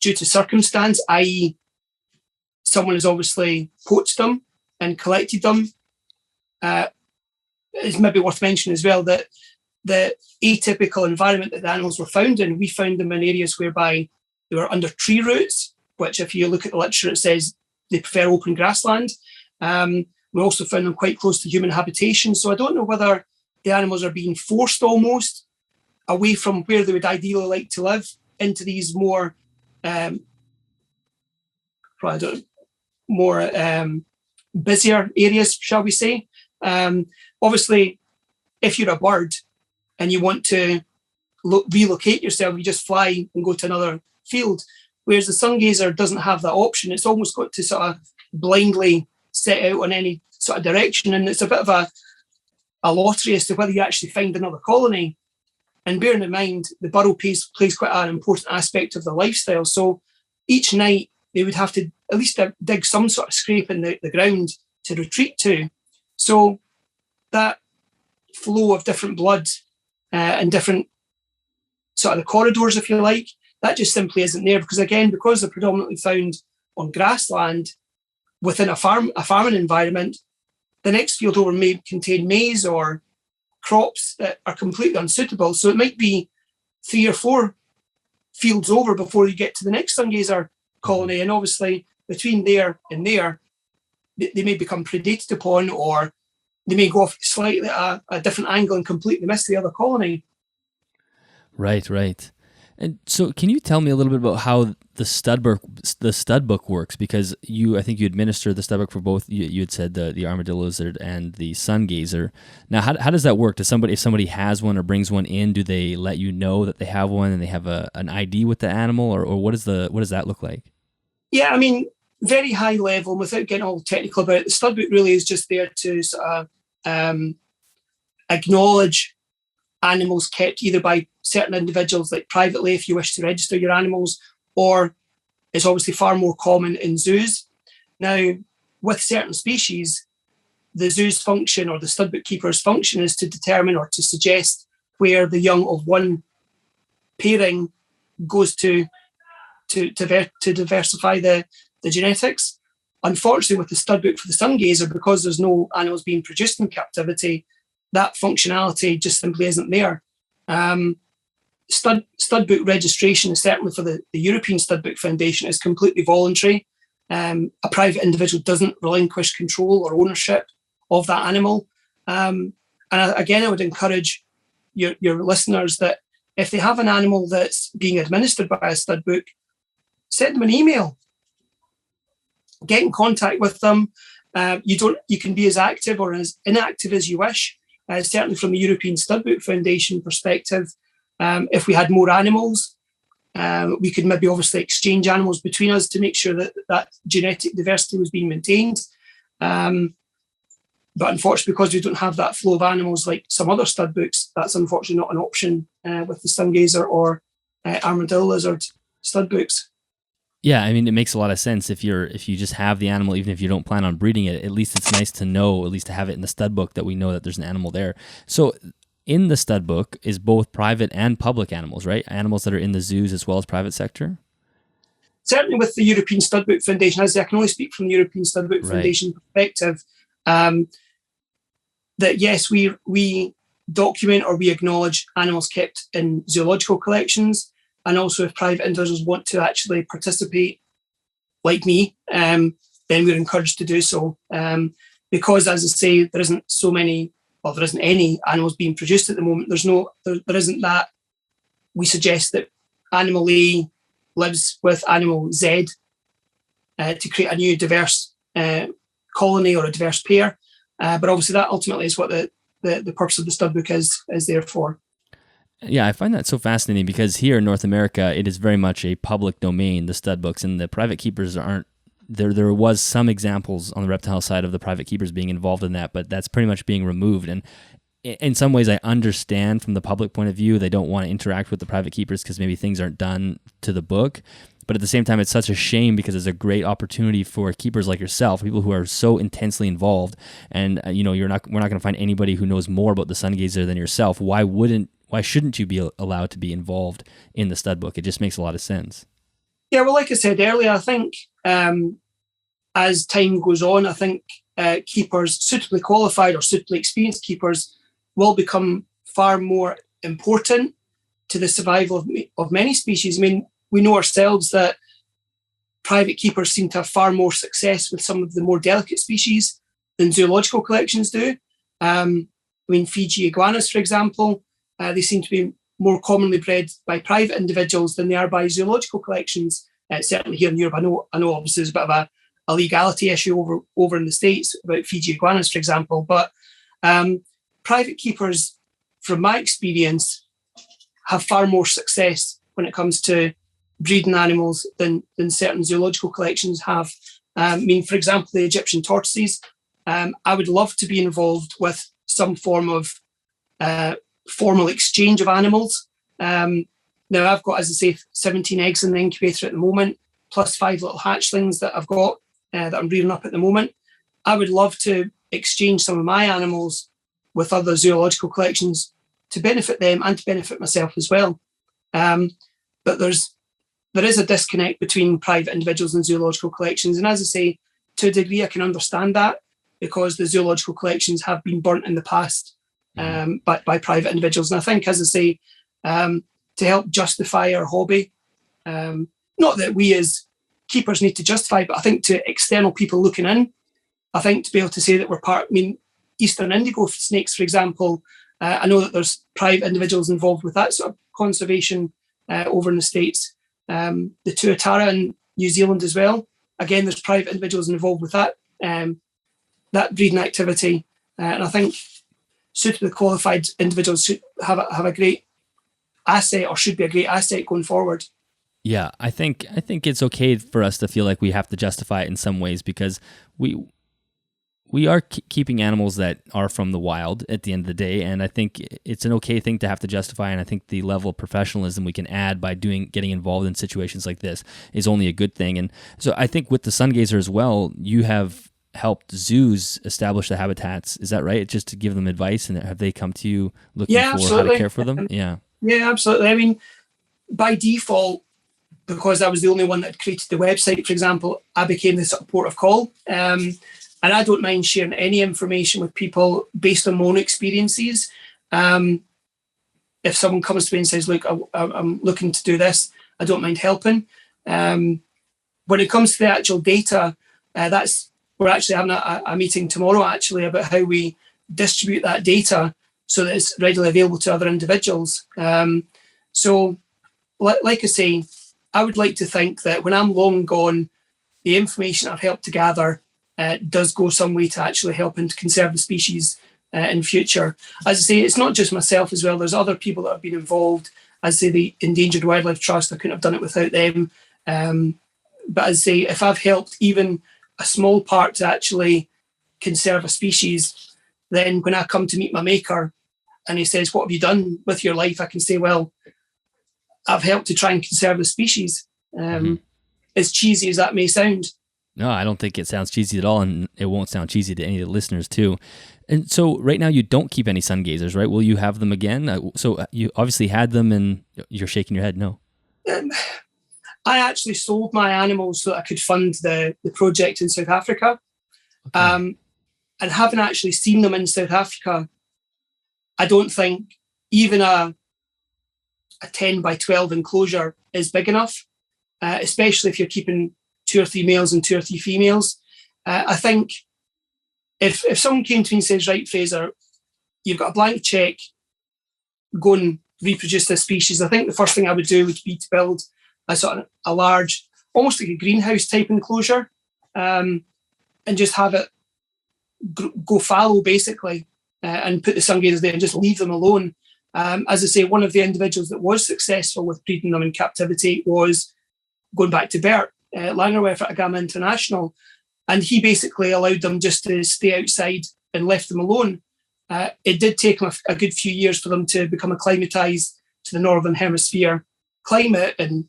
due to circumstance, i.e. someone has obviously poached them and collected them. It's maybe worth mentioning as well that the atypical environment that the animals were found in, we found them in areas whereby they were under tree roots, which if you look at the literature, it says they prefer open grassland. We also found them quite close to human habitation. So I don't know whether the animals are being forced almost away from where they would ideally like to live into these more busier areas, shall we say. Obviously, if you're a bird and you want to relocate yourself, you just fly and go to another field. Whereas the Sungazer doesn't have that option. It's almost got to sort of blindly set out on any sort of direction. And it's a bit of a lottery as to whether you actually find another colony. And bearing in mind, the burrow plays quite an important aspect of the lifestyle. So each night they would have to at least dig some sort of scrape in the ground to retreat to. So that flow of different blood and different sort of the corridors, if you like, that just simply isn't there. Because again, because they're predominantly found on grassland within a farming environment, the next field over may contain maize or crops that are completely unsuitable. So it might be 3 or 4 fields over before you get to the next Sungazer colony. And obviously between there and there, they may become predated upon, or they may go off slightly at a different angle and completely miss the other colony. Right. And so can you tell me a little bit about how the Studbook works? Because I think you administer the Studbook for both, you had said the Armadillo Lizard and the Sungazer. Now, how does that work? If somebody has one or brings one in, do they let you know that they have one and they have an ID with the animal, or what does that look like? Yeah, I mean, very high level, without getting all technical about it, the Studbook really is just there to sort of acknowledge animals kept either by certain individuals, like privately, if you wish to register your animals, or it's obviously far more common in zoos. Now, with certain species, the zoo's function, or the Studbook keeper's function, is to determine or to suggest where the young of one pairing goes to diversify the genetics. Unfortunately, with the Studbook for the Sungazer, because there's no animals being produced in captivity, that functionality just simply isn't there. Studbook registration, certainly for the European Studbook Foundation, is completely voluntary. A private individual doesn't relinquish control or ownership of that animal. And again, I would encourage your listeners that if they have an animal that's being administered by a Studbook, send them an email. Get in contact with them. You can be as active or as inactive as you wish. Certainly from the European Studbook Foundation perspective, if we had more animals, we could maybe obviously exchange animals between us to make sure that genetic diversity was being maintained. But unfortunately, because we don't have that flow of animals like some other Studbooks, that's unfortunately not an option with the Sungazer or Armadillo Lizard Studbooks. Yeah, I mean, it makes a lot of sense if you just have the animal, even if you don't plan on breeding it. At least it's nice to know, at least to have it in the Studbook, that we know that there's an animal there. So in the Studbook is both private and public animals, right? Animals that are in the zoos as well as private sector? Certainly with the European Studbook Foundation, as I can only speak from the European Studbook Foundation perspective, that yes, we document or we acknowledge animals kept in zoological collections. And also if private individuals want to actually participate, like me, then we're encouraged to do so. Because, as I say, there isn't any animals being produced at the moment. There isn't that. We suggest that animal A lives with animal Z to create a new diverse colony or a diverse pair. But obviously that ultimately is what the purpose of the Studbook is there for. Yeah, I find that so fascinating because here in North America, it is very much a public domain, the Studbooks, and the private keepers aren't. There was some examples on the reptile side of the private keepers being involved in that, but that's pretty much being removed. And in some ways, I understand from the public point of view, they don't want to interact with the private keepers because maybe things aren't done to the book. But at the same time, it's such a shame because it's a great opportunity for keepers like yourself, people who are so intensely involved. And we're not going to find anybody who knows more about the Sungazer than yourself. Why shouldn't you be allowed to be involved in the Studbook? It just makes a lot of sense. Yeah, well, like I said earlier, I think as time goes on, I think keepers, suitably qualified or suitably experienced keepers, will become far more important to the survival of many species. I mean, we know ourselves that private keepers seem to have far more success with some of the more delicate species than zoological collections do. Fiji iguanas, for example, they seem to be more commonly bred by private individuals than they are by zoological collections. Certainly here in Europe, I know obviously there's a bit of a legality issue over in the States about Fiji iguanas, for example. But private keepers, from my experience, have far more success when it comes to breeding animals than certain zoological collections have. For example, the Egyptian tortoises, I would love to be involved with some form of formal exchange of animals. Now I've got, as I say, 17 eggs in the incubator at the moment, plus 5 little hatchlings that I've got that I'm breeding up at the moment. I would love to exchange some of my animals with other zoological collections to benefit them and to benefit myself as well. But there is a disconnect between private individuals and zoological collections. And as I say, to a degree, I can understand that because the zoological collections have been burnt in the past by private individuals. And I think, as I say, to help justify our hobby, not that we as keepers need to justify, but I think to external people looking in, I think to be able to say that we're part, I mean, Eastern indigo snakes, for example, I know that there's private individuals involved with that sort of conservation over in the States. The tuatara in New Zealand as well. Again, there's private individuals involved with that breeding activity. And I think suitably qualified individuals should have a great asset, or should be a great asset going forward. Yeah, I think it's okay for us to feel like we have to justify it in some ways, because we are keeping animals that are from the wild at the end of the day, and I think it's an okay thing to have to justify, and I think the level of professionalism we can add by getting involved in situations like this is only a good thing. And so I think with the Sungazer as well, you have helped zoos establish the habitats. Is that right? Just to give them advice, and have they come to you looking for absolutely. How to care for them? Yeah, absolutely. I mean, by default, because I was the only one that created the website, for example, I became the sort of port of call. And I don't mind sharing any information with people based on my own experiences. If someone comes to me and says, look, I'm looking to do this, I don't mind helping. When it comes to the actual data, we're actually having a meeting tomorrow, actually, about how we distribute that data so that it's readily available to other individuals. So, like I say, I would like to think that when I'm long gone, the information I've helped to gather does go some way to actually helping to conserve the species in future. As I say, it's not just myself as well. There's other people that have been involved. As I say, the Endangered Wildlife Trust, I couldn't have done it without them. But as I say, if I've helped even a small part to actually conserve a species, then when I come to meet my maker and he says, what have you done with your life? I can say, well, I've helped to try and conserve the species. As cheesy as that may sound. No, I don't think it sounds cheesy at all, and it won't sound cheesy to any of the listeners too. And so right now you don't keep any Sungazers, right? Will you have them again? So you obviously had them, and you're shaking your head no. I actually sold my animals so that I could fund the project in South Africa. Okay. And having actually seen them in South Africa, I don't think even a 10 by 12 enclosure is big enough, especially if you're keeping 2 or 3 males and 2 or 3 females. I think if someone came to me and says, right, Fraser, you've got a blank check, go and reproduce this species, I think the first thing I would do would be to build a sort of a large, almost like a greenhouse type enclosure, and just have it go fallow basically, and put the Sungazers there and just leave them alone. As I say, one of the individuals that was successful with breeding them in captivity was going back to Bert, Widemouthed Agamas International, and he basically allowed them just to stay outside and left them alone. It did take them a good few years for them to become acclimatised to the Northern Hemisphere climate and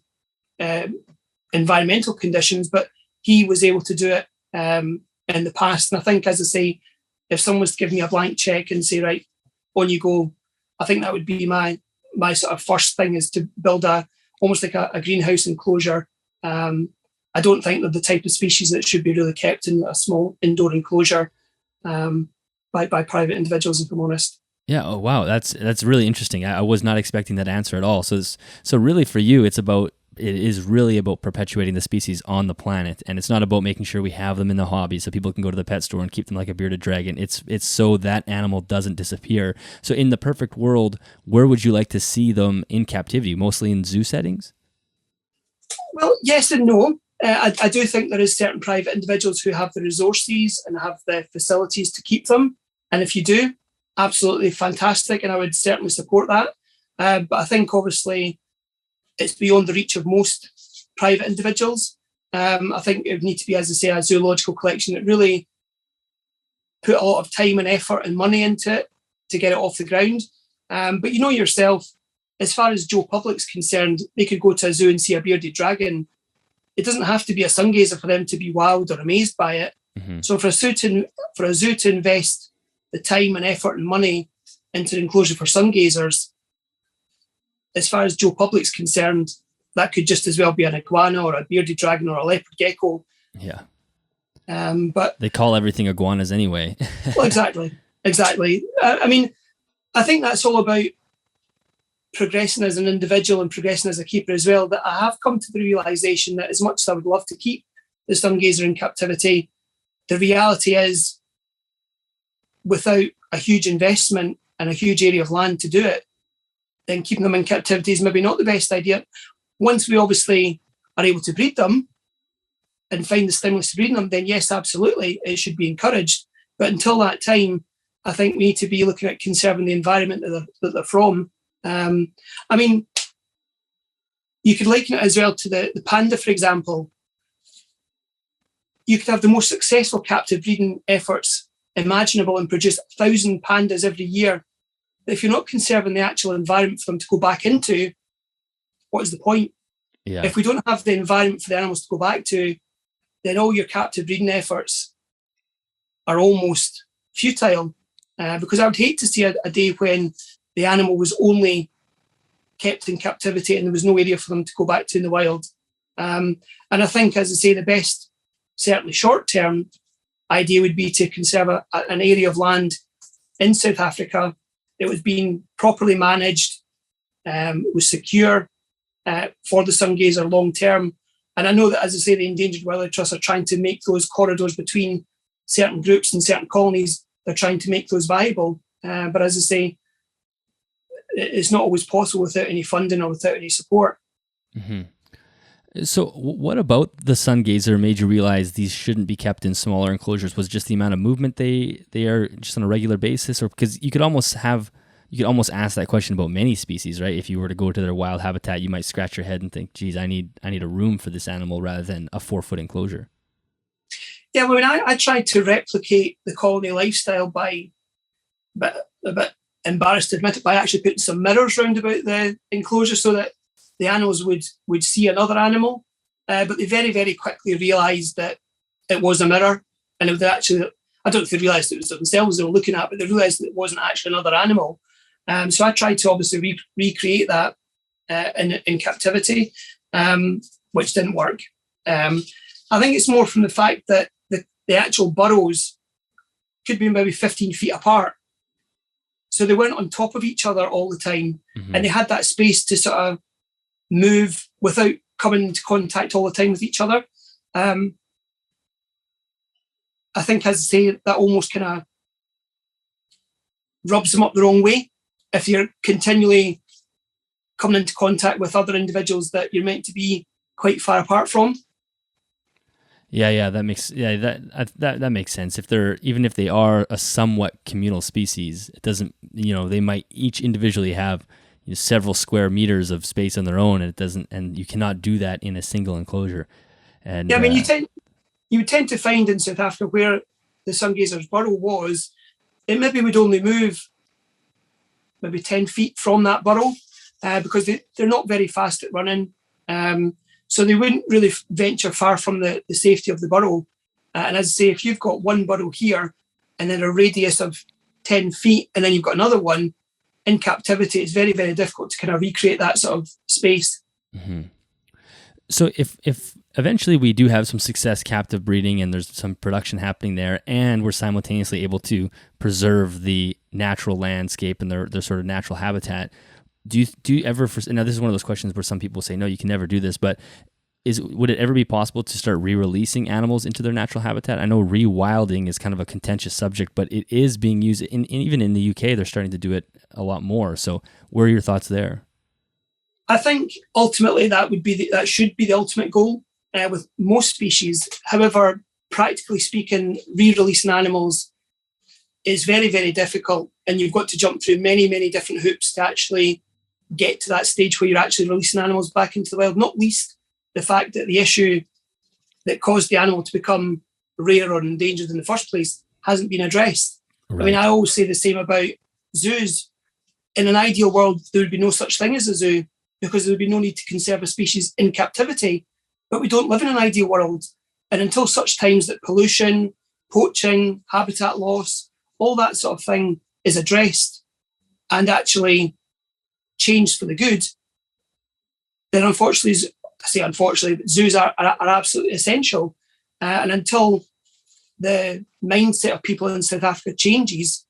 environmental conditions, but he was able to do it in the past. And I think, as I say, if someone was to give me a blank check and say, right, on you go, I think that would be my sort of first thing, is to build almost like a greenhouse enclosure. I don't think they're the type of species that should be really kept in a small indoor enclosure by private individuals, if I'm honest. Yeah. Oh, wow. That's really interesting. I was not expecting that answer at all. So really for you, it is really about perpetuating the species on the planet, and it's not about making sure we have them in the hobby so people can go to the pet store and keep them like a bearded dragon. It's so that animal doesn't disappear. So in the perfect world, where would you like to see them in captivity? Mostly in zoo settings? Well, yes and no. I do think there is certain private individuals who have the resources and have the facilities to keep them. And if you do, absolutely fantastic. And I would certainly support that. But I think obviously it's beyond the reach of most private individuals. I think it would need to be, as I say, a zoological collection that really put a lot of time and effort and money into it to get it off the ground. But you know yourself, as far as Joe Public's concerned, they could go to a zoo and see a bearded dragon. It doesn't have to be a Sungazer for them to be wowed or amazed by it. Mm-hmm. So for a zoo to invest the time and effort and money into the enclosure for Sungazers, as far as Joe Public's concerned, that could just as well be an iguana or a bearded dragon or a leopard gecko. Yeah. But they call everything iguanas anyway. Well, exactly. I mean, I think that's all about progressing as an individual and progressing as a keeper as well, that I have come to the realization that as much as I would love to keep the Sungazer in captivity, the reality is, without a huge investment and a huge area of land to do it, then keeping them in captivity is maybe not the best idea. Once we obviously are able to breed them and find the stimulus to breeding them, then yes, absolutely, it should be encouraged. But until that time, I think we need to be looking at conserving the environment that they're from. I mean, you could liken it as well to the panda, for example. You could have the most successful captive breeding efforts imaginable and produce 1,000 pandas every year. But if you're not conserving the actual environment for them to go back into, what is the point? Yeah. If we don't have the environment for the animals to go back to, then all your captive breeding efforts are almost futile. Because I would hate to see a day when the animal was only kept in captivity and there was no area for them to go back to in the wild. And I think, as I say, the best, certainly short-term idea would be to conserve an area of land in South Africa that was being properly managed, was secure for the Sungazer long-term. And I know that, as I say, the Endangered Wildlife Trust are trying to make those corridors between certain groups and certain colonies. They're trying to make those viable. But as I say, it's not always possible without any funding or without any support. Mm-hmm. So what about the Sungazer made you realize these shouldn't be kept in smaller enclosures? Was it just the amount of movement they are just on a regular basis? Or because you could almost ask that question about many species, right? If you were to go to their wild habitat, you might scratch your head and think, geez, I need a room for this animal rather than a 4-foot enclosure. Yeah, well, I tried to replicate the colony lifestyle by, a bit embarrassed to admit it, by actually putting some mirrors round about the enclosure so that the animals would see another animal. But they very, very quickly realised that it was a mirror. And it was actually, I don't know if they realised it was themselves they were looking at, but they realised that it wasn't actually another animal. So I tried to obviously recreate that in captivity, which didn't work. I think it's more from the fact that the actual burrows could be maybe 15 feet apart. So they weren't on top of each other all the time. Mm-hmm. And they had that space to sort of move without coming into contact all the time with each other. I think, as I say, that almost kind of rubs them up the wrong way. If you're continually coming into contact with other individuals that you're meant to be quite far apart from. That makes sense. Even if they are a somewhat communal species, it doesn't, they might each individually have several square meters of space on their own, and you cannot do that in a single enclosure. And yeah, I mean, you tend to find in South Africa where the Sungazer's burrow was, it maybe would only move maybe 10 feet from that burrow because they're not very fast at running. So they wouldn't really venture far from the safety of the burrow. And as I say, if you've got one burrow here and then a radius of 10 feet and then you've got another one, in captivity, it's very, very difficult to kind of recreate that sort of space. Mm-hmm. So if eventually we do have some success captive breeding and there's some production happening there and we're simultaneously able to preserve the natural landscape and their sort of natural habitat, do you ever, now this is one of those questions where some people say, no, you can never do this, but would it ever be possible to start re-releasing animals into their natural habitat? I know rewilding is kind of a contentious subject, but it is being used, even in the UK, they're starting to do it a lot more. So what are your thoughts there? I think ultimately that should be the ultimate goal with most species. However, practically speaking, re-releasing animals is very, very difficult, and you've got to jump through many, many different hoops to actually get to that stage where you're actually releasing animals back into the wild, not least the fact that the issue that caused the animal to become rare or endangered in the first place hasn't been addressed. Right. I mean, I always say the same about zoos. In an ideal world, there would be no such thing as a zoo because there would be no need to conserve a species in captivity. But we don't live in an ideal world. And until such times that pollution, poaching, habitat loss, all that sort of thing is addressed and actually changed for the good, then unfortunately, zoos are absolutely essential. And until the mindset of people in South Africa changes,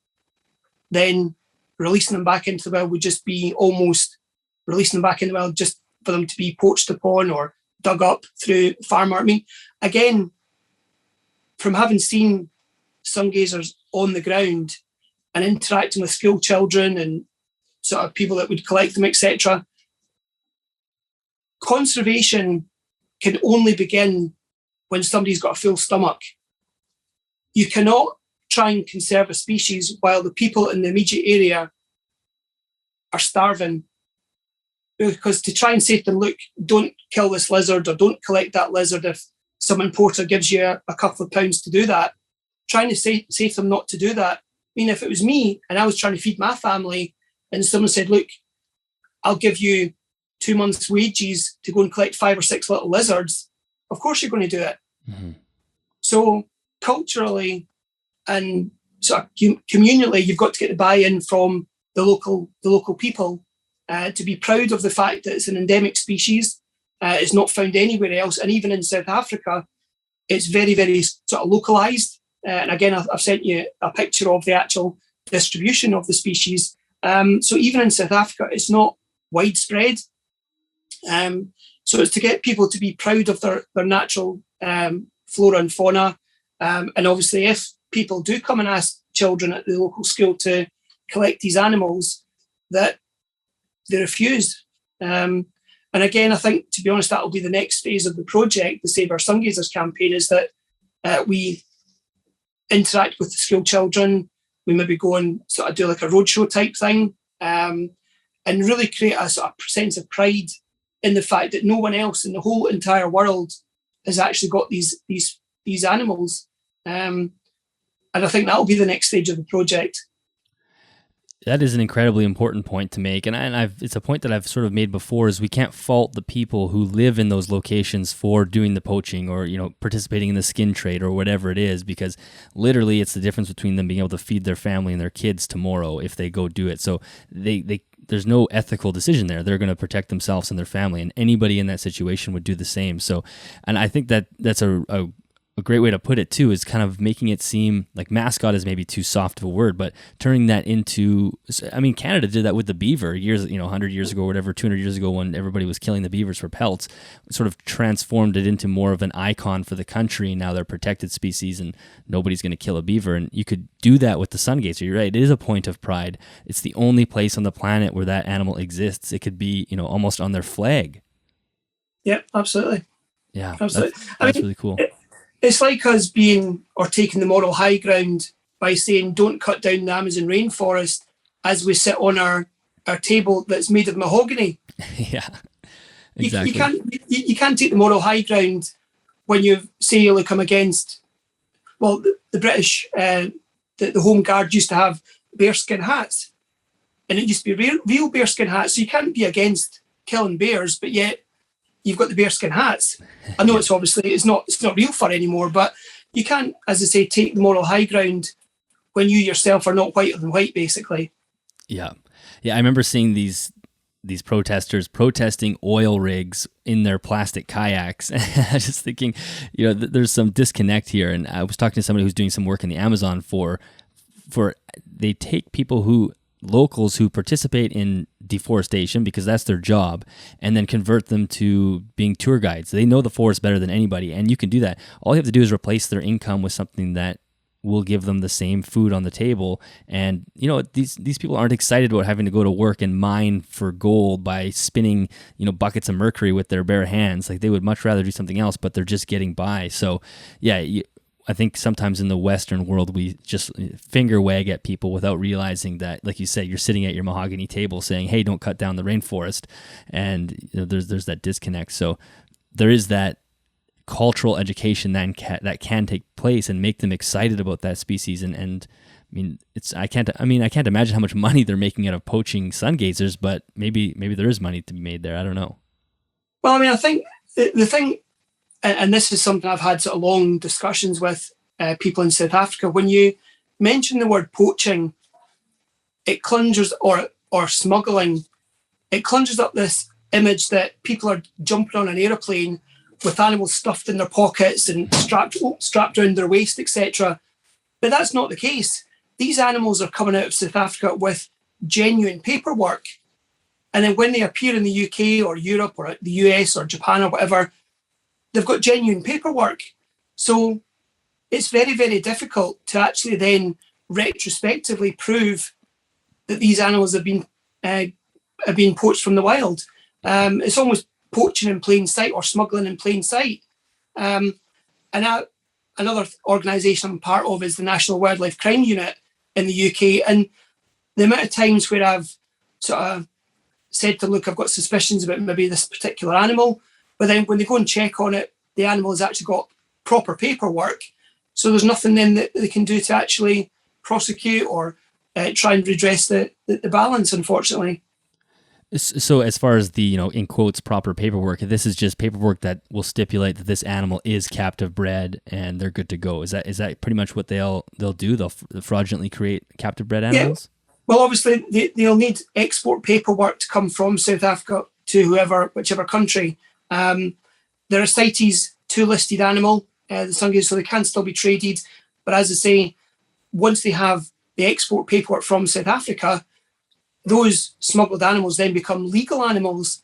then releasing them back into the wild would just be almost releasing them back in the wild just for them to be poached upon or dug up through farmer. I mean, again, from having seen Sungazers on the ground and interacting with school children and sort of people that would collect them, etc., conservation can only begin when somebody's got a full stomach. You cannot try and conserve a species while the people in the immediate area are starving. Because to try and say to them, look, don't kill this lizard or don't collect that lizard if some importer gives you a couple of pounds to do that, trying to say to them not to do that. I mean, if it was me and I was trying to feed my family and someone said, look, I'll give you 2 months' wages to go and collect 5 or 6 little lizards, of course you're going to do it. Mm-hmm. So culturally and sort of communally, you've got to get the buy-in from the local people to be proud of the fact that it's an endemic species. It's not found anywhere else. And even in South Africa, it's very, very sort of localized. And again, I've sent you a picture of the actual distribution of the species. So even in South Africa, it's not widespread. So it's to get people to be proud of their natural flora and fauna. And obviously, if people do come and ask children at the local school to collect these animals, that they refuse. And again, I think, to be honest, that will be the next phase of the project, the Save Our Sungazers campaign, is that we interact with the school children. We maybe go and sort of do like a roadshow type thing, and really create a sort of sense of pride in the fact that no one else in the whole entire world has actually got these animals. And I think that will be the next stage of the project. That is an incredibly important point to make, and it's a point that I've sort of made before. Is we can't fault the people who live in those locations for doing the poaching or participating in the skin trade or whatever it is, because literally it's the difference between them being able to feed their family and their kids tomorrow if they go do it. So there's no ethical decision there. They're going to protect themselves and their family, and anybody in that situation would do the same. So, and I think that's a great way to put it too, is kind of making it seem like mascot is maybe too soft of a word, but turning that into, I mean, Canada did that with the beaver years, 100 years ago, or whatever, 200 years ago, when everybody was killing the beavers for pelts, sort of transformed it into more of an icon for the country. Now they're protected species and nobody's going to kill a beaver. And you could do that with the Sungazer. You're right. It is a point of pride. It's the only place on the planet where that animal exists. It could be, almost on their flag. Yeah, absolutely. Yeah, absolutely. That's really cool. It's like us taking the moral high ground by saying, don't cut down the Amazon rainforest as we sit on our table that's made of mahogany. Yeah, exactly. You can't take the moral high ground when you say, look, I'm against, well, the British, the Home Guard used to have bearskin hats, and it used to be real bearskin hats. So you can't be against killing bears, but yet you've got the bearskin hats. I know it's not real fur anymore, but you can't, as I say, take the moral high ground when you yourself are not whiter than white, basically. Yeah. I remember seeing these protesters protesting oil rigs in their plastic kayaks. I was just thinking, there's some disconnect here. And I was talking to somebody who's doing some work in the Amazon for they take locals who participate in deforestation, because that's their job, and then convert them to being tour guides. They know the forest better than anybody, and you can do that. All you have to do is replace their income with something that will give them the same food on the table. And these people aren't excited about having to go to work and mine for gold by spinning buckets of mercury with their bare hands. Like, they would much rather do something else, but they're just getting by. So yeah, I think sometimes in the Western world, we just finger wag at people without realizing that, like you said, you're sitting at your mahogany table saying, hey, don't cut down the rainforest. And there's that disconnect. So there is that cultural education that can take place and make them excited about that species. And I mean, I can't imagine how much money they're making out of poaching Sungazers, but maybe there is money to be made there. I don't know. Well, I mean, I think the thing, and this is something I've had sort of long discussions with people in South Africa. When you mention the word poaching, it conjures, or smuggling, it conjures up this image that people are jumping on an aeroplane with animals stuffed in their pockets and strapped around their waist, etc. But that's not the case. These animals are coming out of South Africa with genuine paperwork. And then when they appear in the UK or Europe or the US or Japan or whatever, they've got genuine paperwork. So it's very, very difficult to actually then retrospectively prove that these animals have been poached from the wild. It's almost poaching in plain sight or smuggling in plain sight. And another organisation I'm part of is the National Wildlife Crime Unit in the UK. And the amount of times where I've sort of said to them, look, I've got suspicions about maybe this particular animal, but then when they go and check on it, the animal has actually got proper paperwork. So there's nothing then that they can do to actually prosecute or try and redress the balance, unfortunately. So as far as the, in quotes, proper paperwork, this is just paperwork that will stipulate that this animal is captive bred and they're good to go. Is that pretty much what they'll do? They'll fraudulently create captive bred animals? Yeah. Well, obviously they'll need export paperwork to come from South Africa to whichever country. They're a CITES 2 listed animal, the Sungazer, so they can still be traded. But as I say, once they have the export paperwork from South Africa, those smuggled animals then become legal animals.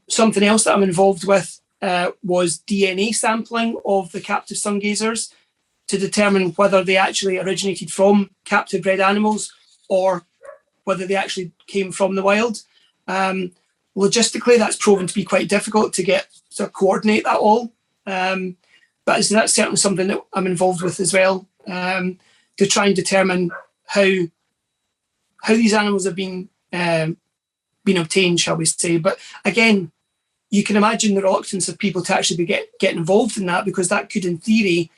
Something else that I'm involved with was DNA sampling of the captive Sungazers to determine whether they actually originated from captive bred animals or whether they actually came from the wild. Logistically, that's proven to be quite difficult to coordinate that all. But that's certainly something that I'm involved with as well, to try and determine how these animals have been obtained, shall we say. But again, you can imagine the reluctance of people to actually be getting involved in that, because that could, in theory,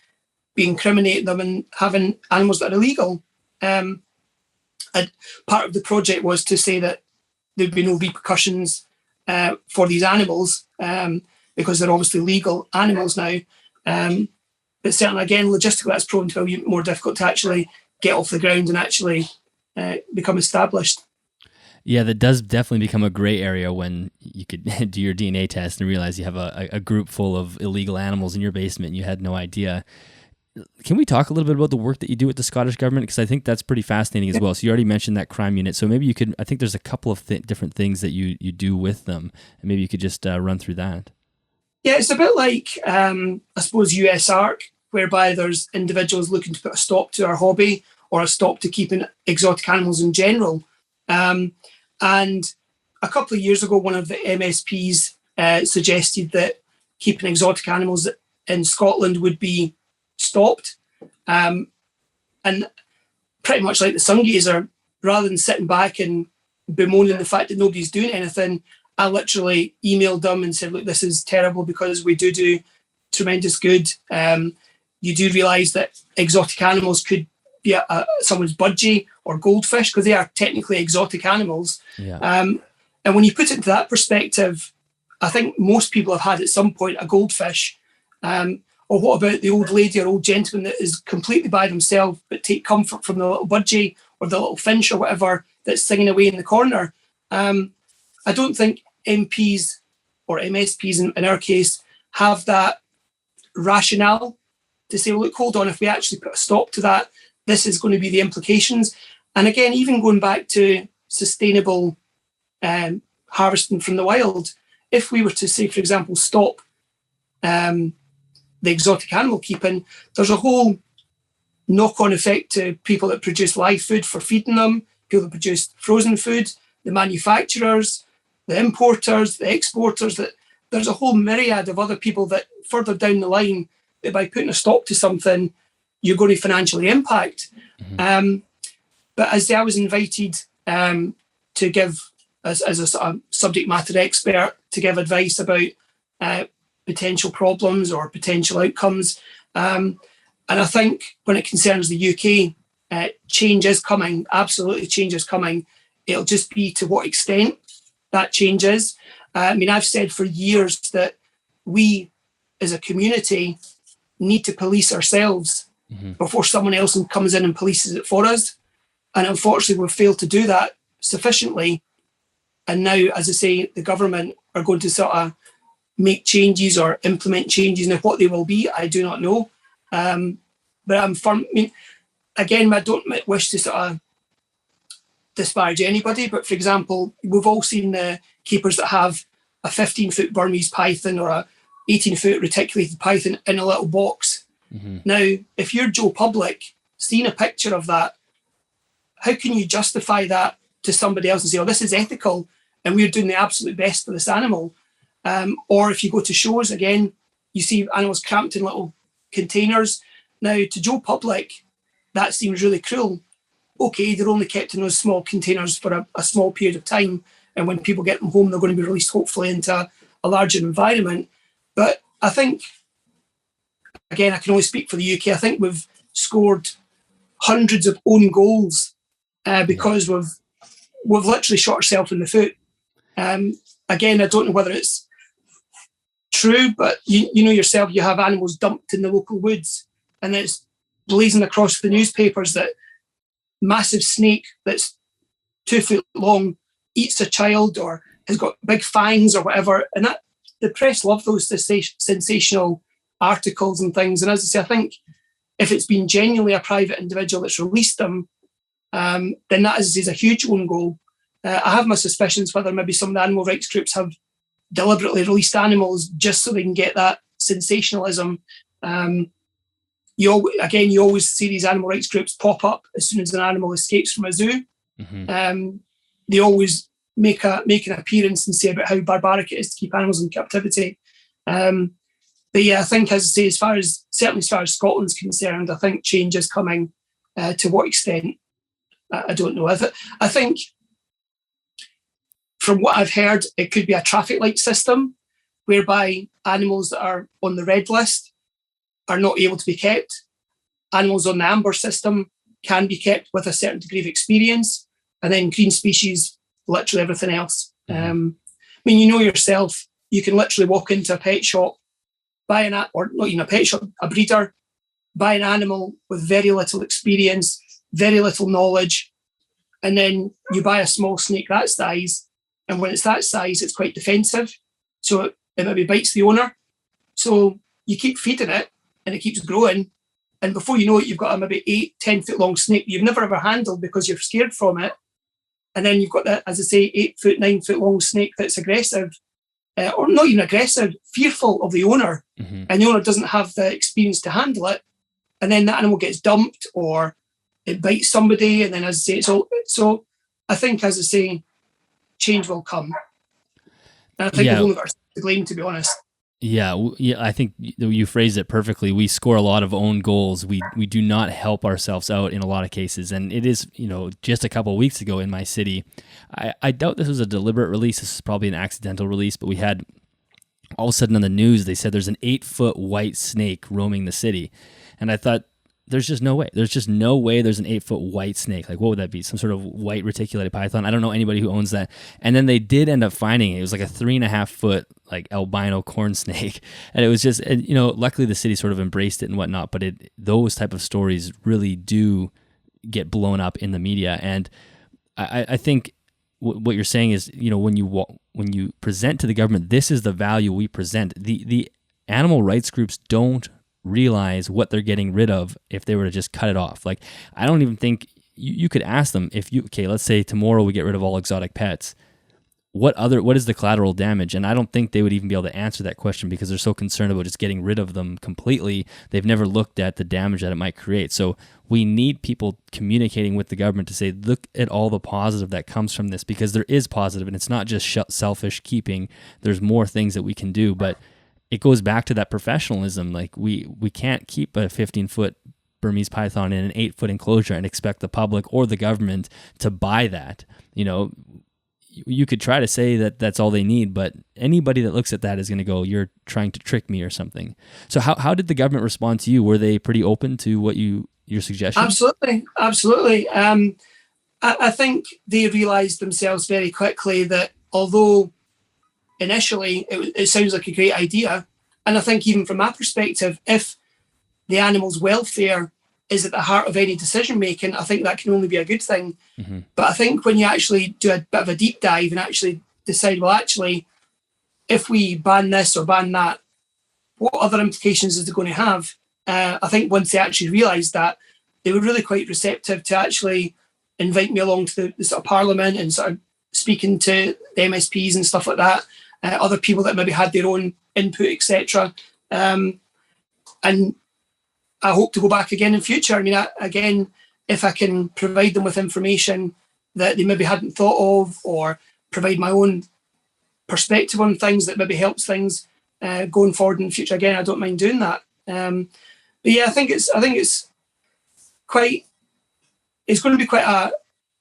be incriminating them and having animals that are illegal. And part of the project was to say that there'd be no repercussions for these animals because they're obviously legal animals now. But certainly, again, logistically, that's proven to be a bit more difficult to actually get off the ground and actually become established. Yeah, that does definitely become a gray area when you could do your DNA test and realize you have a group full of illegal animals in your basement and you had no idea. Can we talk a little bit about the work that you do with the Scottish government? Because I think that's pretty fascinating as well. So you already mentioned that crime unit. So maybe you could, I think there's a couple of different things that you do with them. And maybe you could just run through that. Yeah, it's a bit like, I suppose, US ARC, whereby there's individuals looking to put a stop to our hobby or a stop to keeping exotic animals in general. And a couple of years ago, one of the MSPs suggested that keeping exotic animals in Scotland would be stopped. And pretty much like the Sungazer, rather than sitting back and bemoaning the fact that nobody's doing anything, I literally emailed them and said, look, this is terrible because we do tremendous good. You do realise that exotic animals could be someone's budgie or goldfish, because they are technically exotic animals. Yeah. And when you put it into that perspective, I think most people have had at some point a goldfish. Or what about the old lady or old gentleman that is completely by themselves but take comfort from the little budgie or the little finch or whatever that's singing away in the corner? I don't think MPs or MSPs in our case have that rationale to say, well, look, hold on, if we actually put a stop to that, this is going to be the implications. And again, even going back to sustainable harvesting from the wild, if we were to say, for example, stop the exotic animal keeping, there's a whole knock-on effect to people that produce live food for feeding them, people that produce frozen food, the manufacturers, the importers, the exporters. That there's a whole myriad of other people that further down the line, that by putting a stop to something, you're going to financially impact. Mm-hmm. But as I was invited to give, as a sort of subject matter expert, to give advice about potential problems or potential outcomes. And I think when it concerns the UK, change is coming, absolutely change is coming. It'll just be to what extent that change is. I mean, I've said for years that we as a community need to police ourselves before someone else comes in and polices it for us. And unfortunately, we've failed to do that sufficiently. And now, as I say, the government are going to sort of make changes or implement changes. Now, what they will be, I do not know. But I'm firm. I mean, again, I don't wish to sort of disparage anybody, but for example, we've all seen the keepers that have a 15-foot Burmese python or a 18-foot reticulated python in a little box. Now, if you're Joe Public, seeing a picture of that, how can you justify that to somebody else and say, oh, this is ethical and we're doing the absolute best for this animal? Or if you go to shows, again, you see animals cramped in little containers. Now, to Joe Public, that seems really cruel. Okay, they're only kept in those small containers for a small period of time, and when people get them home, they're going to be released, hopefully, into a larger environment. But I think, again, I can only speak for the UK, I think we've scored hundreds of own goals because we've literally shot ourselves in the foot. Again, I don't know whether it's true, but you know yourself, you have animals dumped in the local woods, and it's blazing across the newspapers that massive snake that's 2 foot long eats a child or has got big fangs or whatever. And that the press love those sensational articles and things. And as I say, I think if it's been genuinely a private individual that's released them, then that is a huge own goal. I have my suspicions whether maybe some of the animal rights groups have deliberately released animals just so they can get that sensationalism. You always see these animal rights groups pop up as soon as an animal escapes from a zoo. They always make an appearance and say about how barbaric it is to keep animals in captivity. But yeah, I think, as I say, certainly as far as Scotland's concerned, I think change is coming. To what extent, I don't know. I think from what I've heard, it could be a traffic light system whereby animals that are on the red list are not able to be kept. Animals on the amber system can be kept with a certain degree of experience, and then green species, literally everything else. I mean, you know yourself, you can literally walk into a pet shop, or not even a pet shop, a breeder, buy an animal with very little experience, very little knowledge, and then you buy a small snake that size, and when it's that size, it's quite defensive, so it maybe bites the owner. So you keep feeding it, and it keeps growing, and before you know it, you've got a maybe 8-10 foot long snake you've never ever handled because you're scared from it, and then you've got that, as I say, 8 foot, 9 foot long snake that's aggressive, or not even aggressive, fearful of the owner, and the owner doesn't have the experience to handle it, and then the animal gets dumped or it bites somebody, and then, as I say, so I think, as I say, change will come. And I think we've only got to blame, to be honest. Yeah, I think you phrased it perfectly. We score a lot of own goals. We do not help ourselves out in a lot of cases. And it is, just a couple of weeks ago in my city, I doubt this was a deliberate release. This is probably an accidental release, but we had, all of a sudden on the news, they said there's an 8-foot white snake roaming the city. And I thought, there's just no way. There's just no way there's an 8-foot white snake. Like, what would that be? Some sort of white reticulated python? I don't know anybody who owns that. And then they did end up finding it. It was like a 3.5-foot like albino corn snake. And it was just, luckily the city sort of embraced it and whatnot. But those type of stories really do get blown up in the media. And I think what you're saying is, when you present to the government, this is the value we present. The animal rights groups don't realize what they're getting rid of if they were to just cut it off. Like, I don't even think you could ask them let's say tomorrow we get rid of all exotic pets. What is the collateral damage? And I don't think they would even be able to answer that question because they're so concerned about just getting rid of them completely. They've never looked at the damage that it might create. So we need people communicating with the government to say, look at all the positive that comes from this, because there is positive, and it's not just selfish keeping. There's more things that we can do, but it goes back to that professionalism. Like, we can't keep a 15-foot Burmese python in an 8-foot enclosure and expect the public or the government to buy that. You could try to say that that's all they need, but anybody that looks at that is going to go, you're trying to trick me or something. So how did the government respond to you? Were they pretty open to what your suggestion? Absolutely. I think they realised themselves very quickly that although initially it sounds like a great idea, and I think even from my perspective, if the animal's welfare is at the heart of any decision making, I think that can only be a good thing. But I think when you actually do a bit of a deep dive and actually decide, well, actually, if we ban this or ban that, what other implications is it going to have? I think once they actually realised that, they were really quite receptive to actually invite me along to the sort of parliament and sort of speaking to the MSPs and stuff like that, other people that maybe had their own input, etc. And I hope to go back again in future. I mean, again, if I can provide them with information that they maybe hadn't thought of, or provide my own perspective on things that maybe helps things going forward in the future, again, I don't mind doing that. But yeah, I think it's going to be quite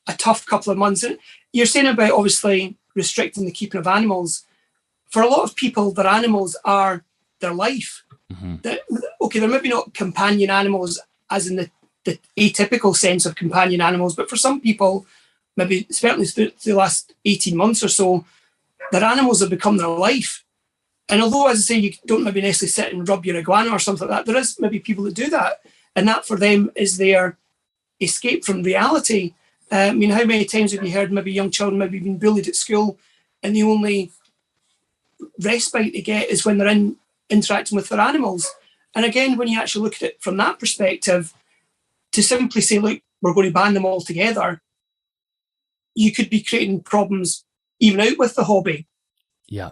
a tough couple of months. You're saying about obviously restricting the keeping of animals. For a lot of people, their animals are their life. Mm-hmm. They're maybe not companion animals as in the atypical sense of companion animals, but for some people, maybe certainly through the last 18 months or so, their animals have become their life. And although, as I say, you don't maybe necessarily sit and rub your iguana or something like that, there is maybe people that do that. And that for them is their escape from reality. I mean, how many times have you heard maybe young children maybe being bullied at school, and the only respite they get is when they're interacting with their animals? And again, when you actually look at it from that perspective, to simply say, look, we're going to ban them altogether, you could be creating problems even out with the hobby. Yeah.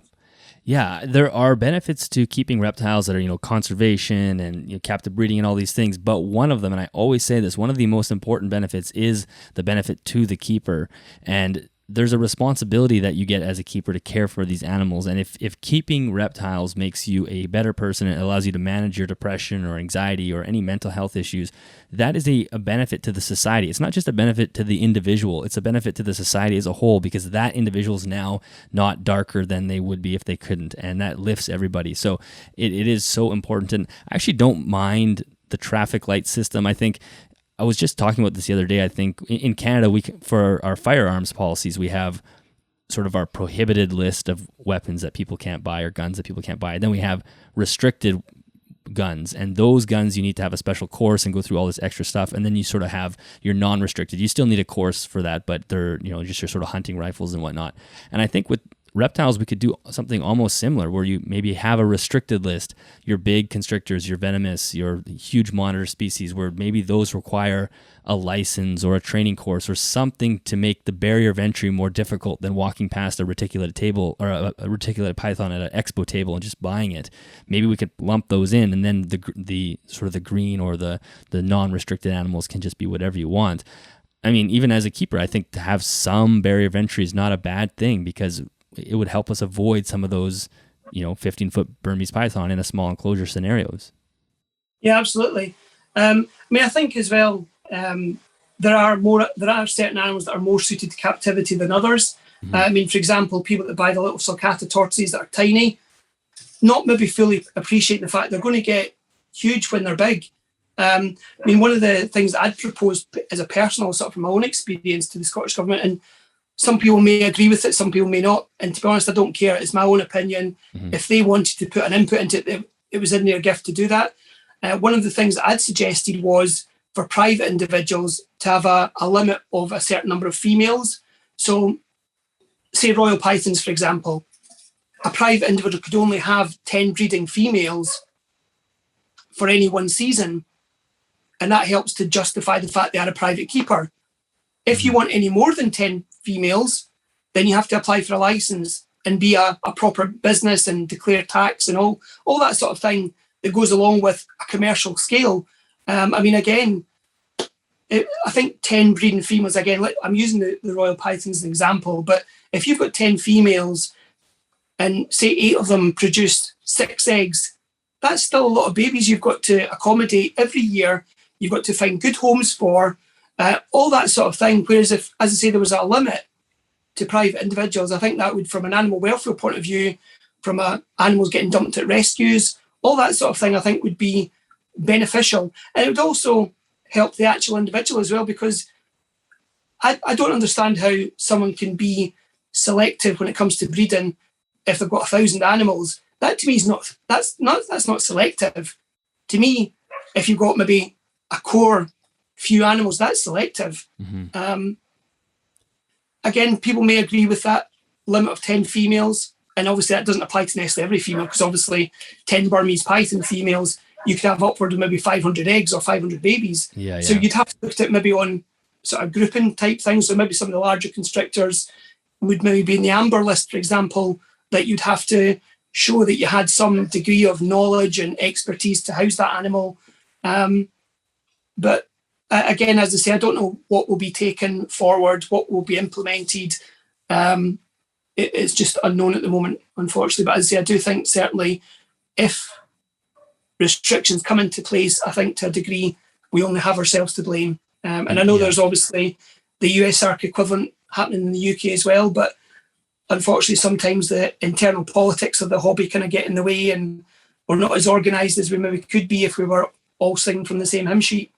Yeah, there are benefits to keeping reptiles that are, conservation and captive breeding and all these things. But one of them, and I always say this, one of the most important benefits is the benefit to the keeper. And there's a responsibility that you get as a keeper to care for these animals. And if keeping reptiles makes you a better person, it allows you to manage your depression or anxiety or any mental health issues, that is a benefit to the society. It's not just a benefit to the individual, it's a benefit to the society as a whole, because that individual is now not darker than they would be if they couldn't. And that lifts everybody. So it is so important. And I actually don't mind the traffic light system. I think I was just talking about this the other day. I think in Canada, for our firearms policies, we have sort of our prohibited list of weapons that people can't buy or guns that people can't buy. And then we have restricted guns, and those guns you need to have a special course and go through all this extra stuff. And then you sort of have your non-restricted. You still need a course for that, but they're just your sort of hunting rifles and whatnot. And I think with reptiles, we could do something almost similar where you maybe have a restricted list, your big constrictors, your venomous, your huge monitor species, where maybe those require a license or a training course or something to make the barrier of entry more difficult than walking past a reticulated table or a reticulated python at an expo table and just buying it. Maybe we could lump those in, and then the sort of the green or the non-restricted animals can just be whatever you want. I mean, even as a keeper, I think to have some barrier of entry is not a bad thing, because it would help us avoid some of those, 15-foot Burmese python in a small enclosure scenarios. Yeah, absolutely. I think as well, there are certain animals that are more suited to captivity than others. Mm-hmm. For example, people that buy the little sulcata tortoises that are tiny, not maybe fully appreciate the fact they're going to get huge when they're big. One of the things that I'd proposed as a personal sort of from my own experience to the Scottish Government, and some people may agree with it, some people may not. And to be honest, I don't care. It's my own opinion. Mm-hmm. If they wanted to put an input into it, it was in their gift to do that. One of the things that I'd suggested was for private individuals to have a limit of a certain number of females. So say royal pythons, for example, a private individual could only have 10 breeding females for any one season. And that helps to justify the fact they are a private keeper. If you want any more than 10 females, then you have to apply for a license and be a proper business and declare tax and all that sort of thing that goes along with a commercial scale. I think 10 breeding females, again, I'm using the royal pythons as an example, but if you've got 10 females and say 8 of them produce 6 eggs, that's still a lot of babies you've got to accommodate every year. You've got to find good homes for, all that sort of thing. Whereas if, as I say, there was a limit to private individuals, I think that would, from an animal welfare point of view, from animals getting dumped at rescues, all that sort of thing, I think would be beneficial. And it would also help the actual individual as well, because I don't understand how someone can be selective when it comes to breeding if they've got 1,000 animals. That to me is that's not selective. To me, if you've got maybe a core few animals, that's selective. Mm-hmm. Again, people may agree with that limit of 10 females, and obviously that doesn't apply to necessarily every female, because obviously 10 Burmese python females, you could have upward of maybe 500 eggs or 500 babies. Yeah. So you'd have to look at it maybe on sort of grouping type things. So maybe some of the larger constrictors would maybe be in the amber list, for example, that you'd have to show that you had some degree of knowledge and expertise to house that animal. But again, as I say, I don't know what will be taken forward, what will be implemented. It's just unknown at the moment, unfortunately. But as I say, I do think certainly if restrictions come into place, I think to a degree we only have ourselves to blame. And I know there's obviously the USARC equivalent happening in the UK as well, but unfortunately sometimes the internal politics of the hobby kind of get in the way, and we're not as organised as we maybe could be if we were all singing from the same hymn sheet.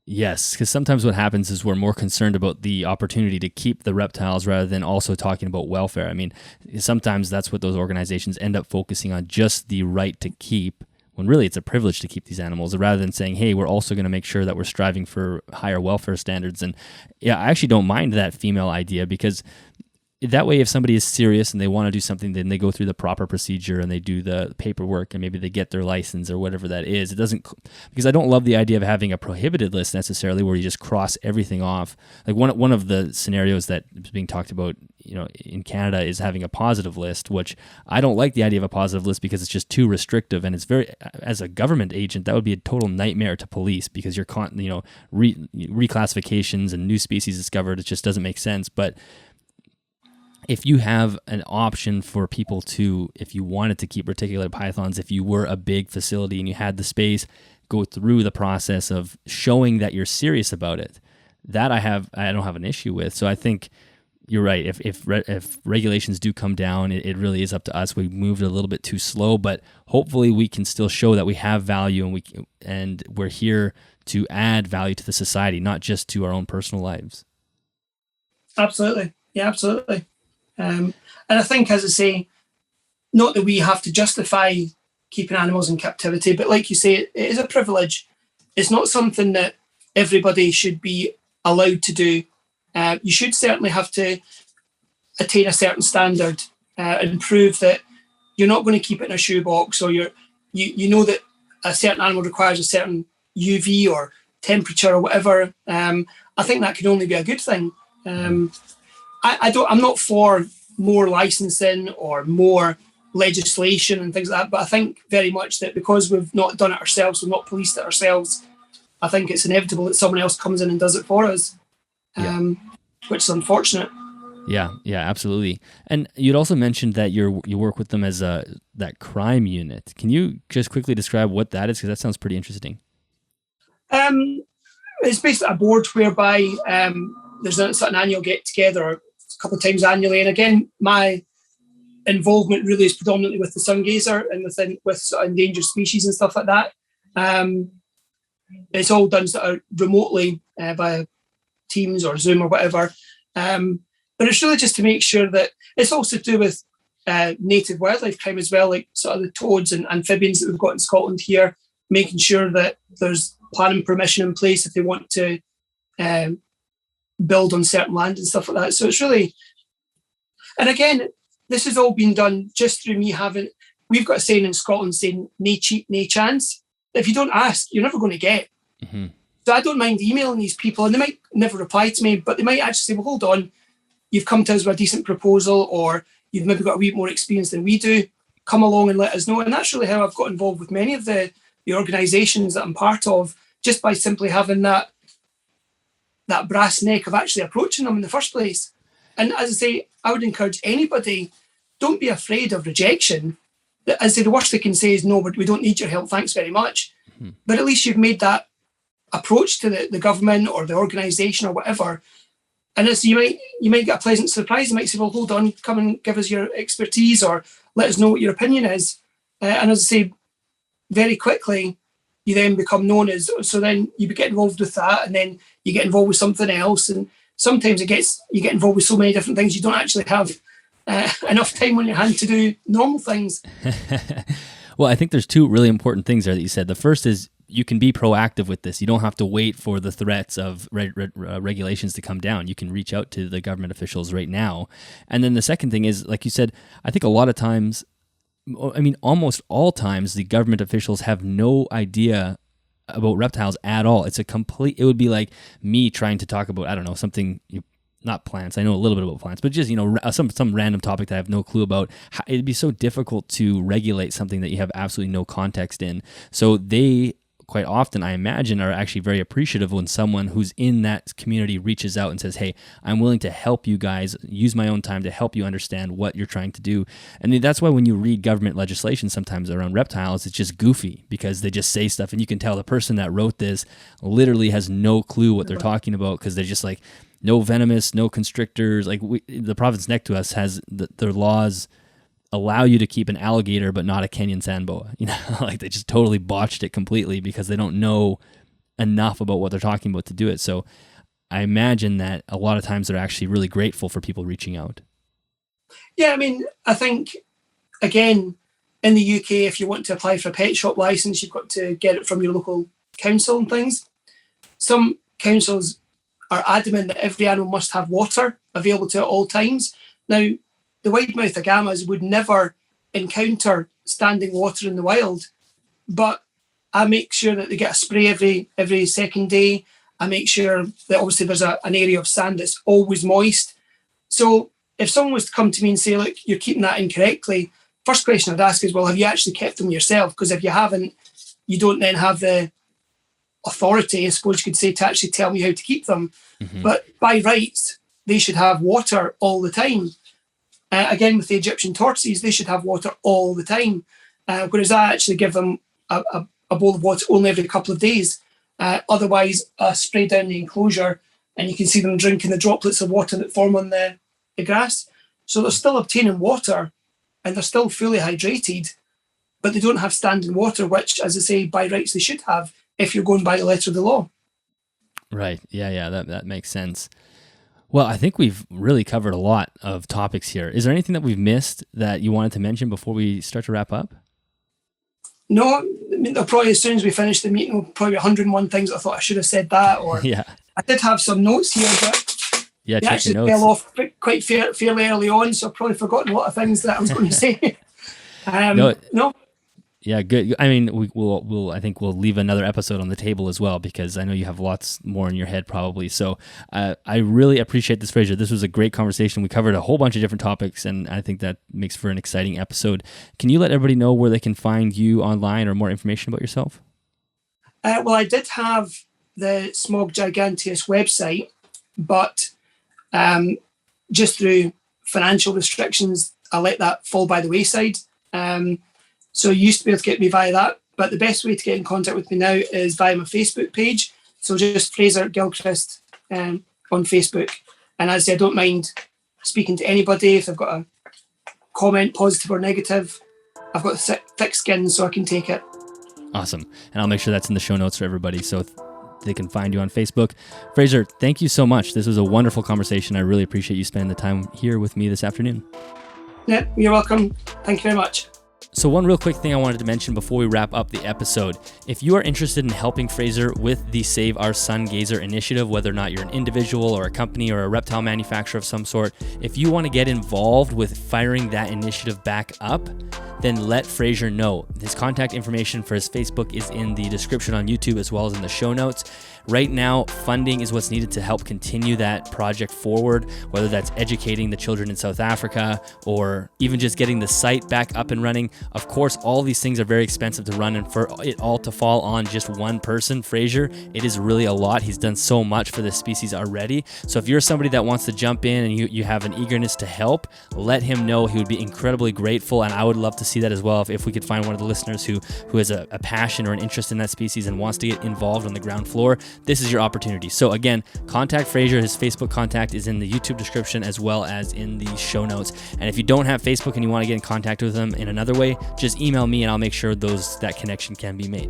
Yes, because sometimes what happens is we're more concerned about the opportunity to keep the reptiles rather than also talking about welfare. I mean, sometimes that's what those organizations end up focusing on, just the right to keep, when really it's a privilege to keep these animals, rather than saying, hey, we're also going to make sure that we're striving for higher welfare standards. And yeah, I actually don't mind that female idea, because that way, if somebody is serious and they want to do something, then they go through the proper procedure and they do the paperwork and maybe they get their license or whatever that is. It doesn't, because I don't love the idea of having a prohibited list necessarily where you just cross everything off. Like one of the scenarios that is being talked about, in Canada is having a positive list, which I don't like the idea of a positive list because it's just too restrictive, and it's very, as a government agent, that would be a total nightmare to police, because you're reclassifications and new species discovered. It just doesn't make sense. But if you have an option for people to, if you wanted to keep reticulated pythons, if you were a big facility and you had the space, go through the process of showing that you're serious about it, that I don't have an issue with. So I think you're right. If regulations do come down, it really is up to us. We moved a little bit too slow, but hopefully we can still show that we have value, and we're here to add value to the society, not just to our own personal lives. Absolutely. Yeah, absolutely. And I think, as I say, not that we have to justify keeping animals in captivity, but like you say, it is a privilege. It's not something that everybody should be allowed to do. You should certainly have to attain a certain standard and prove that you're not going to keep it in a shoebox, or you know that a certain animal requires a certain UV or temperature or whatever. I think that can only be a good thing. I'm not for more licensing or more legislation and things like that, but I think very much that because we've not done it ourselves, we've not policed it ourselves, I think it's inevitable that someone else comes in and does it for us, which is unfortunate. Yeah, absolutely. And you'd also mentioned that you work with them as that crime unit. Can you just quickly describe what that is? Because that sounds pretty interesting. It's basically a board whereby there's an annual get-together a couple of times annually. And again, my involvement really is predominantly with the Sungazer and with sort of endangered species and stuff like that. It's all done sort of remotely via Teams or Zoom or whatever. But it's really just to make sure that it's also to do with native wildlife crime as well, like sort of the toads and amphibians that we've got in Scotland here, making sure that there's planning permission in place if they want to build on certain land and stuff like that. So it's really, and again, this has all been done just through me we've got a saying in Scotland saying, nae cheat, nae chance. If you don't ask, you're never going to get. Mm-hmm. So I don't mind emailing these people, and they might never reply to me, but they might actually say, well, hold on, you've come to us with a decent proposal, or you've maybe got a wee more experience than we do. Come along and let us know. And that's really how I've got involved with many of the organisations that I'm part of, just by simply having that brass neck of actually approaching them in the first place. And as I say, I would encourage anybody, don't be afraid of rejection. As I say, the worst they can say is, no, we don't need your help, thanks very much. Mm-hmm. But at least you've made that approach to the government or the organisation or whatever. And as you might get a pleasant surprise. You might say, well, hold on, come and give us your expertise or let us know what your opinion is. And as I say, very quickly, you then become known as, so then you get involved with that, and then you get involved with something else. And sometimes you get involved with so many different things, you don't actually have enough time on your hand to do normal things. Well, I think there's two really important things there that you said. The first is you can be proactive with this. You don't have to wait for the threats of regulations to come down. You can reach out to the government officials right now. And then the second thing is, like you said, I think a lot of times, I mean, almost all times, the government officials have no idea about reptiles at all. It would be like me trying to talk about, I don't know, something, not plants. I know a little bit about plants, but just, some random topic that I have no clue about. It'd be so difficult to regulate something that you have absolutely no context in. So they quite often, I imagine, are actually very appreciative when someone who's in that community reaches out and says, hey, I'm willing to help you guys, use my own time to help you understand what you're trying to do. And that's why when you read government legislation sometimes around reptiles, it's just goofy because they just say stuff and you can tell the person that wrote this literally has no clue what they're talking about, because they're just like, no venomous, no constrictors. Like the province next to us has their laws allow you to keep an alligator, but not a Kenyan sand boa. Like they just totally botched it completely because they don't know enough about what they're talking about to do it. So I imagine that a lot of times they're actually really grateful for people reaching out. Yeah, I mean, I think, again, in the UK, if you want to apply for a pet shop license, you've got to get it from your local council and things. Some councils are adamant that every animal must have water available to at all times. Now, the Widemouthed Agamas would never encounter standing water in the wild, but I make sure that they get a spray every second day. I make sure that obviously there's an area of sand that's always moist. So if someone was to come to me and say, look, you're keeping that incorrectly, first question I'd ask is, well, have you actually kept them yourself? Because if you haven't, you don't then have the authority, I suppose you could say, to actually tell me how to keep them. Mm-hmm. But by rights, they should have water all the time. Again, with the Egyptian tortoises, they should have water all the time. Whereas I actually give them a bowl of water only every couple of days. Otherwise, I spray down the enclosure and you can see them drinking the droplets of water that form on the grass. So they're still obtaining water and they're still fully hydrated, but they don't have standing water, which, as I say, by rights they should have if you're going by the letter of the law. Right. Yeah, that makes sense. Well, I think we've really covered a lot of topics here. Is there anything that we've missed that you wanted to mention before we start to wrap up? No, I mean, probably as soon as we finish the meeting, there'll probably 101 things I thought I should have said that, or yeah. I did have some notes here, but they actually fell off quite fairly early on, so I've probably forgotten a lot of things that I was going to say. No. Yeah, good. I mean, I think we'll leave another episode on the table as well, because I know you have lots more in your head probably. So I really appreciate this, Fraser. This was a great conversation. We covered a whole bunch of different topics, and I think that makes for an exciting episode. Can you let everybody know where they can find you online or more information about yourself? Well, I did have the Smog Giganteus website, but just through financial restrictions, I let that fall by the wayside. So you used to be able to get me via that, but the best way to get in contact with me now is via my Facebook page. So just Fraser Gilchrist on Facebook. And as I say, I don't mind speaking to anybody. If they've got a comment, positive or negative, I've got thick skin, so I can take it. Awesome. And I'll make sure that's in the show notes for everybody, so they can find you on Facebook. Fraser, thank you so much. This was a wonderful conversation. I really appreciate you spending the time here with me this afternoon. Yeah, you're welcome. Thank you very much. So one real quick thing I wanted to mention before we wrap up the episode. If you are interested in helping Fraser with the Save Our Sungazer initiative, whether or not you're an individual or a company or a reptile manufacturer of some sort, if you want to get involved with firing that initiative back up, then let Fraser know. His contact information for his Facebook is in the description on YouTube as well as in the show notes. Right now, funding is what's needed to help continue that project forward, whether that's educating the children in South Africa or even just getting the site back up and running. Of course, all these things are very expensive to run, and for it all to fall on just one person, Fraser, it is really a lot. He's done so much for this species already. So if you're somebody that wants to jump in and you have an eagerness to help, let him know. He would be incredibly grateful, and I would love to see that as well if we could find one of the listeners who has a passion or an interest in that species and wants to get involved on the ground floor. This is your opportunity. So again, contact Fraser. His Facebook contact is in the YouTube description as well as in the show notes. And if you don't have Facebook and you want to get in contact with him in another way, just email me and I'll make sure that connection can be made.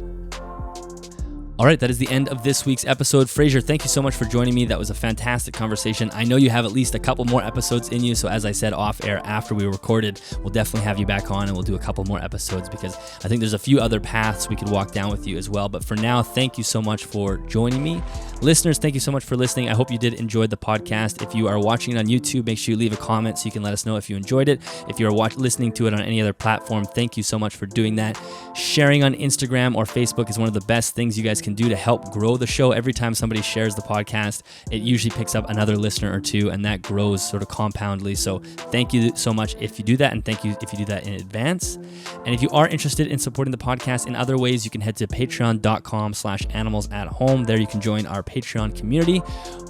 All right, that is the end of this week's episode. Fraser, thank you so much for joining me. That was a fantastic conversation. I know you have at least a couple more episodes in you, so as I said off air after we recorded, we'll definitely have you back on and we'll do a couple more episodes because I think there's a few other paths we could walk down with you as well. But for now, thank you so much for joining me. Listeners, thank you so much for listening. I hope you did enjoy the podcast. If you are watching it on YouTube, make sure you leave a comment so you can let us know if you enjoyed it. If you are listening to it on any other platform, thank you so much for doing that. Sharing on Instagram or Facebook is one of the best things you guys can do to help grow the show. Every time somebody shares the podcast, it usually picks up another listener or two, and that grows sort of compoundly. So thank you so much if you do that, and thank you if you do that in advance. And if you are interested in supporting the podcast in other ways, you can head to patreon.com/animalsathome. There you can join our Patreon community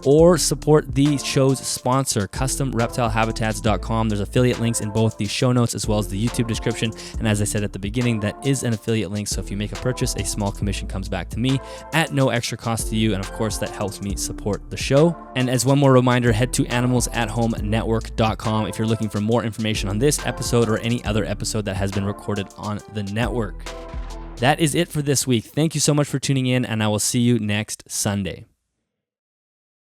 or support the show's sponsor, customreptilehabitats.com. There's affiliate links in both the show notes as well as the YouTube description. And as I said at the beginning, that is an affiliate link. So if you make a purchase, a small commission comes back to me at no extra cost to you. And of course, that helps me support the show. And as one more reminder, head to animalsathomenetwork.com if you're looking for more information on this episode or any other episode that has been recorded on the network. That is it for this week. Thank you so much for tuning in, and I will see you next Sunday.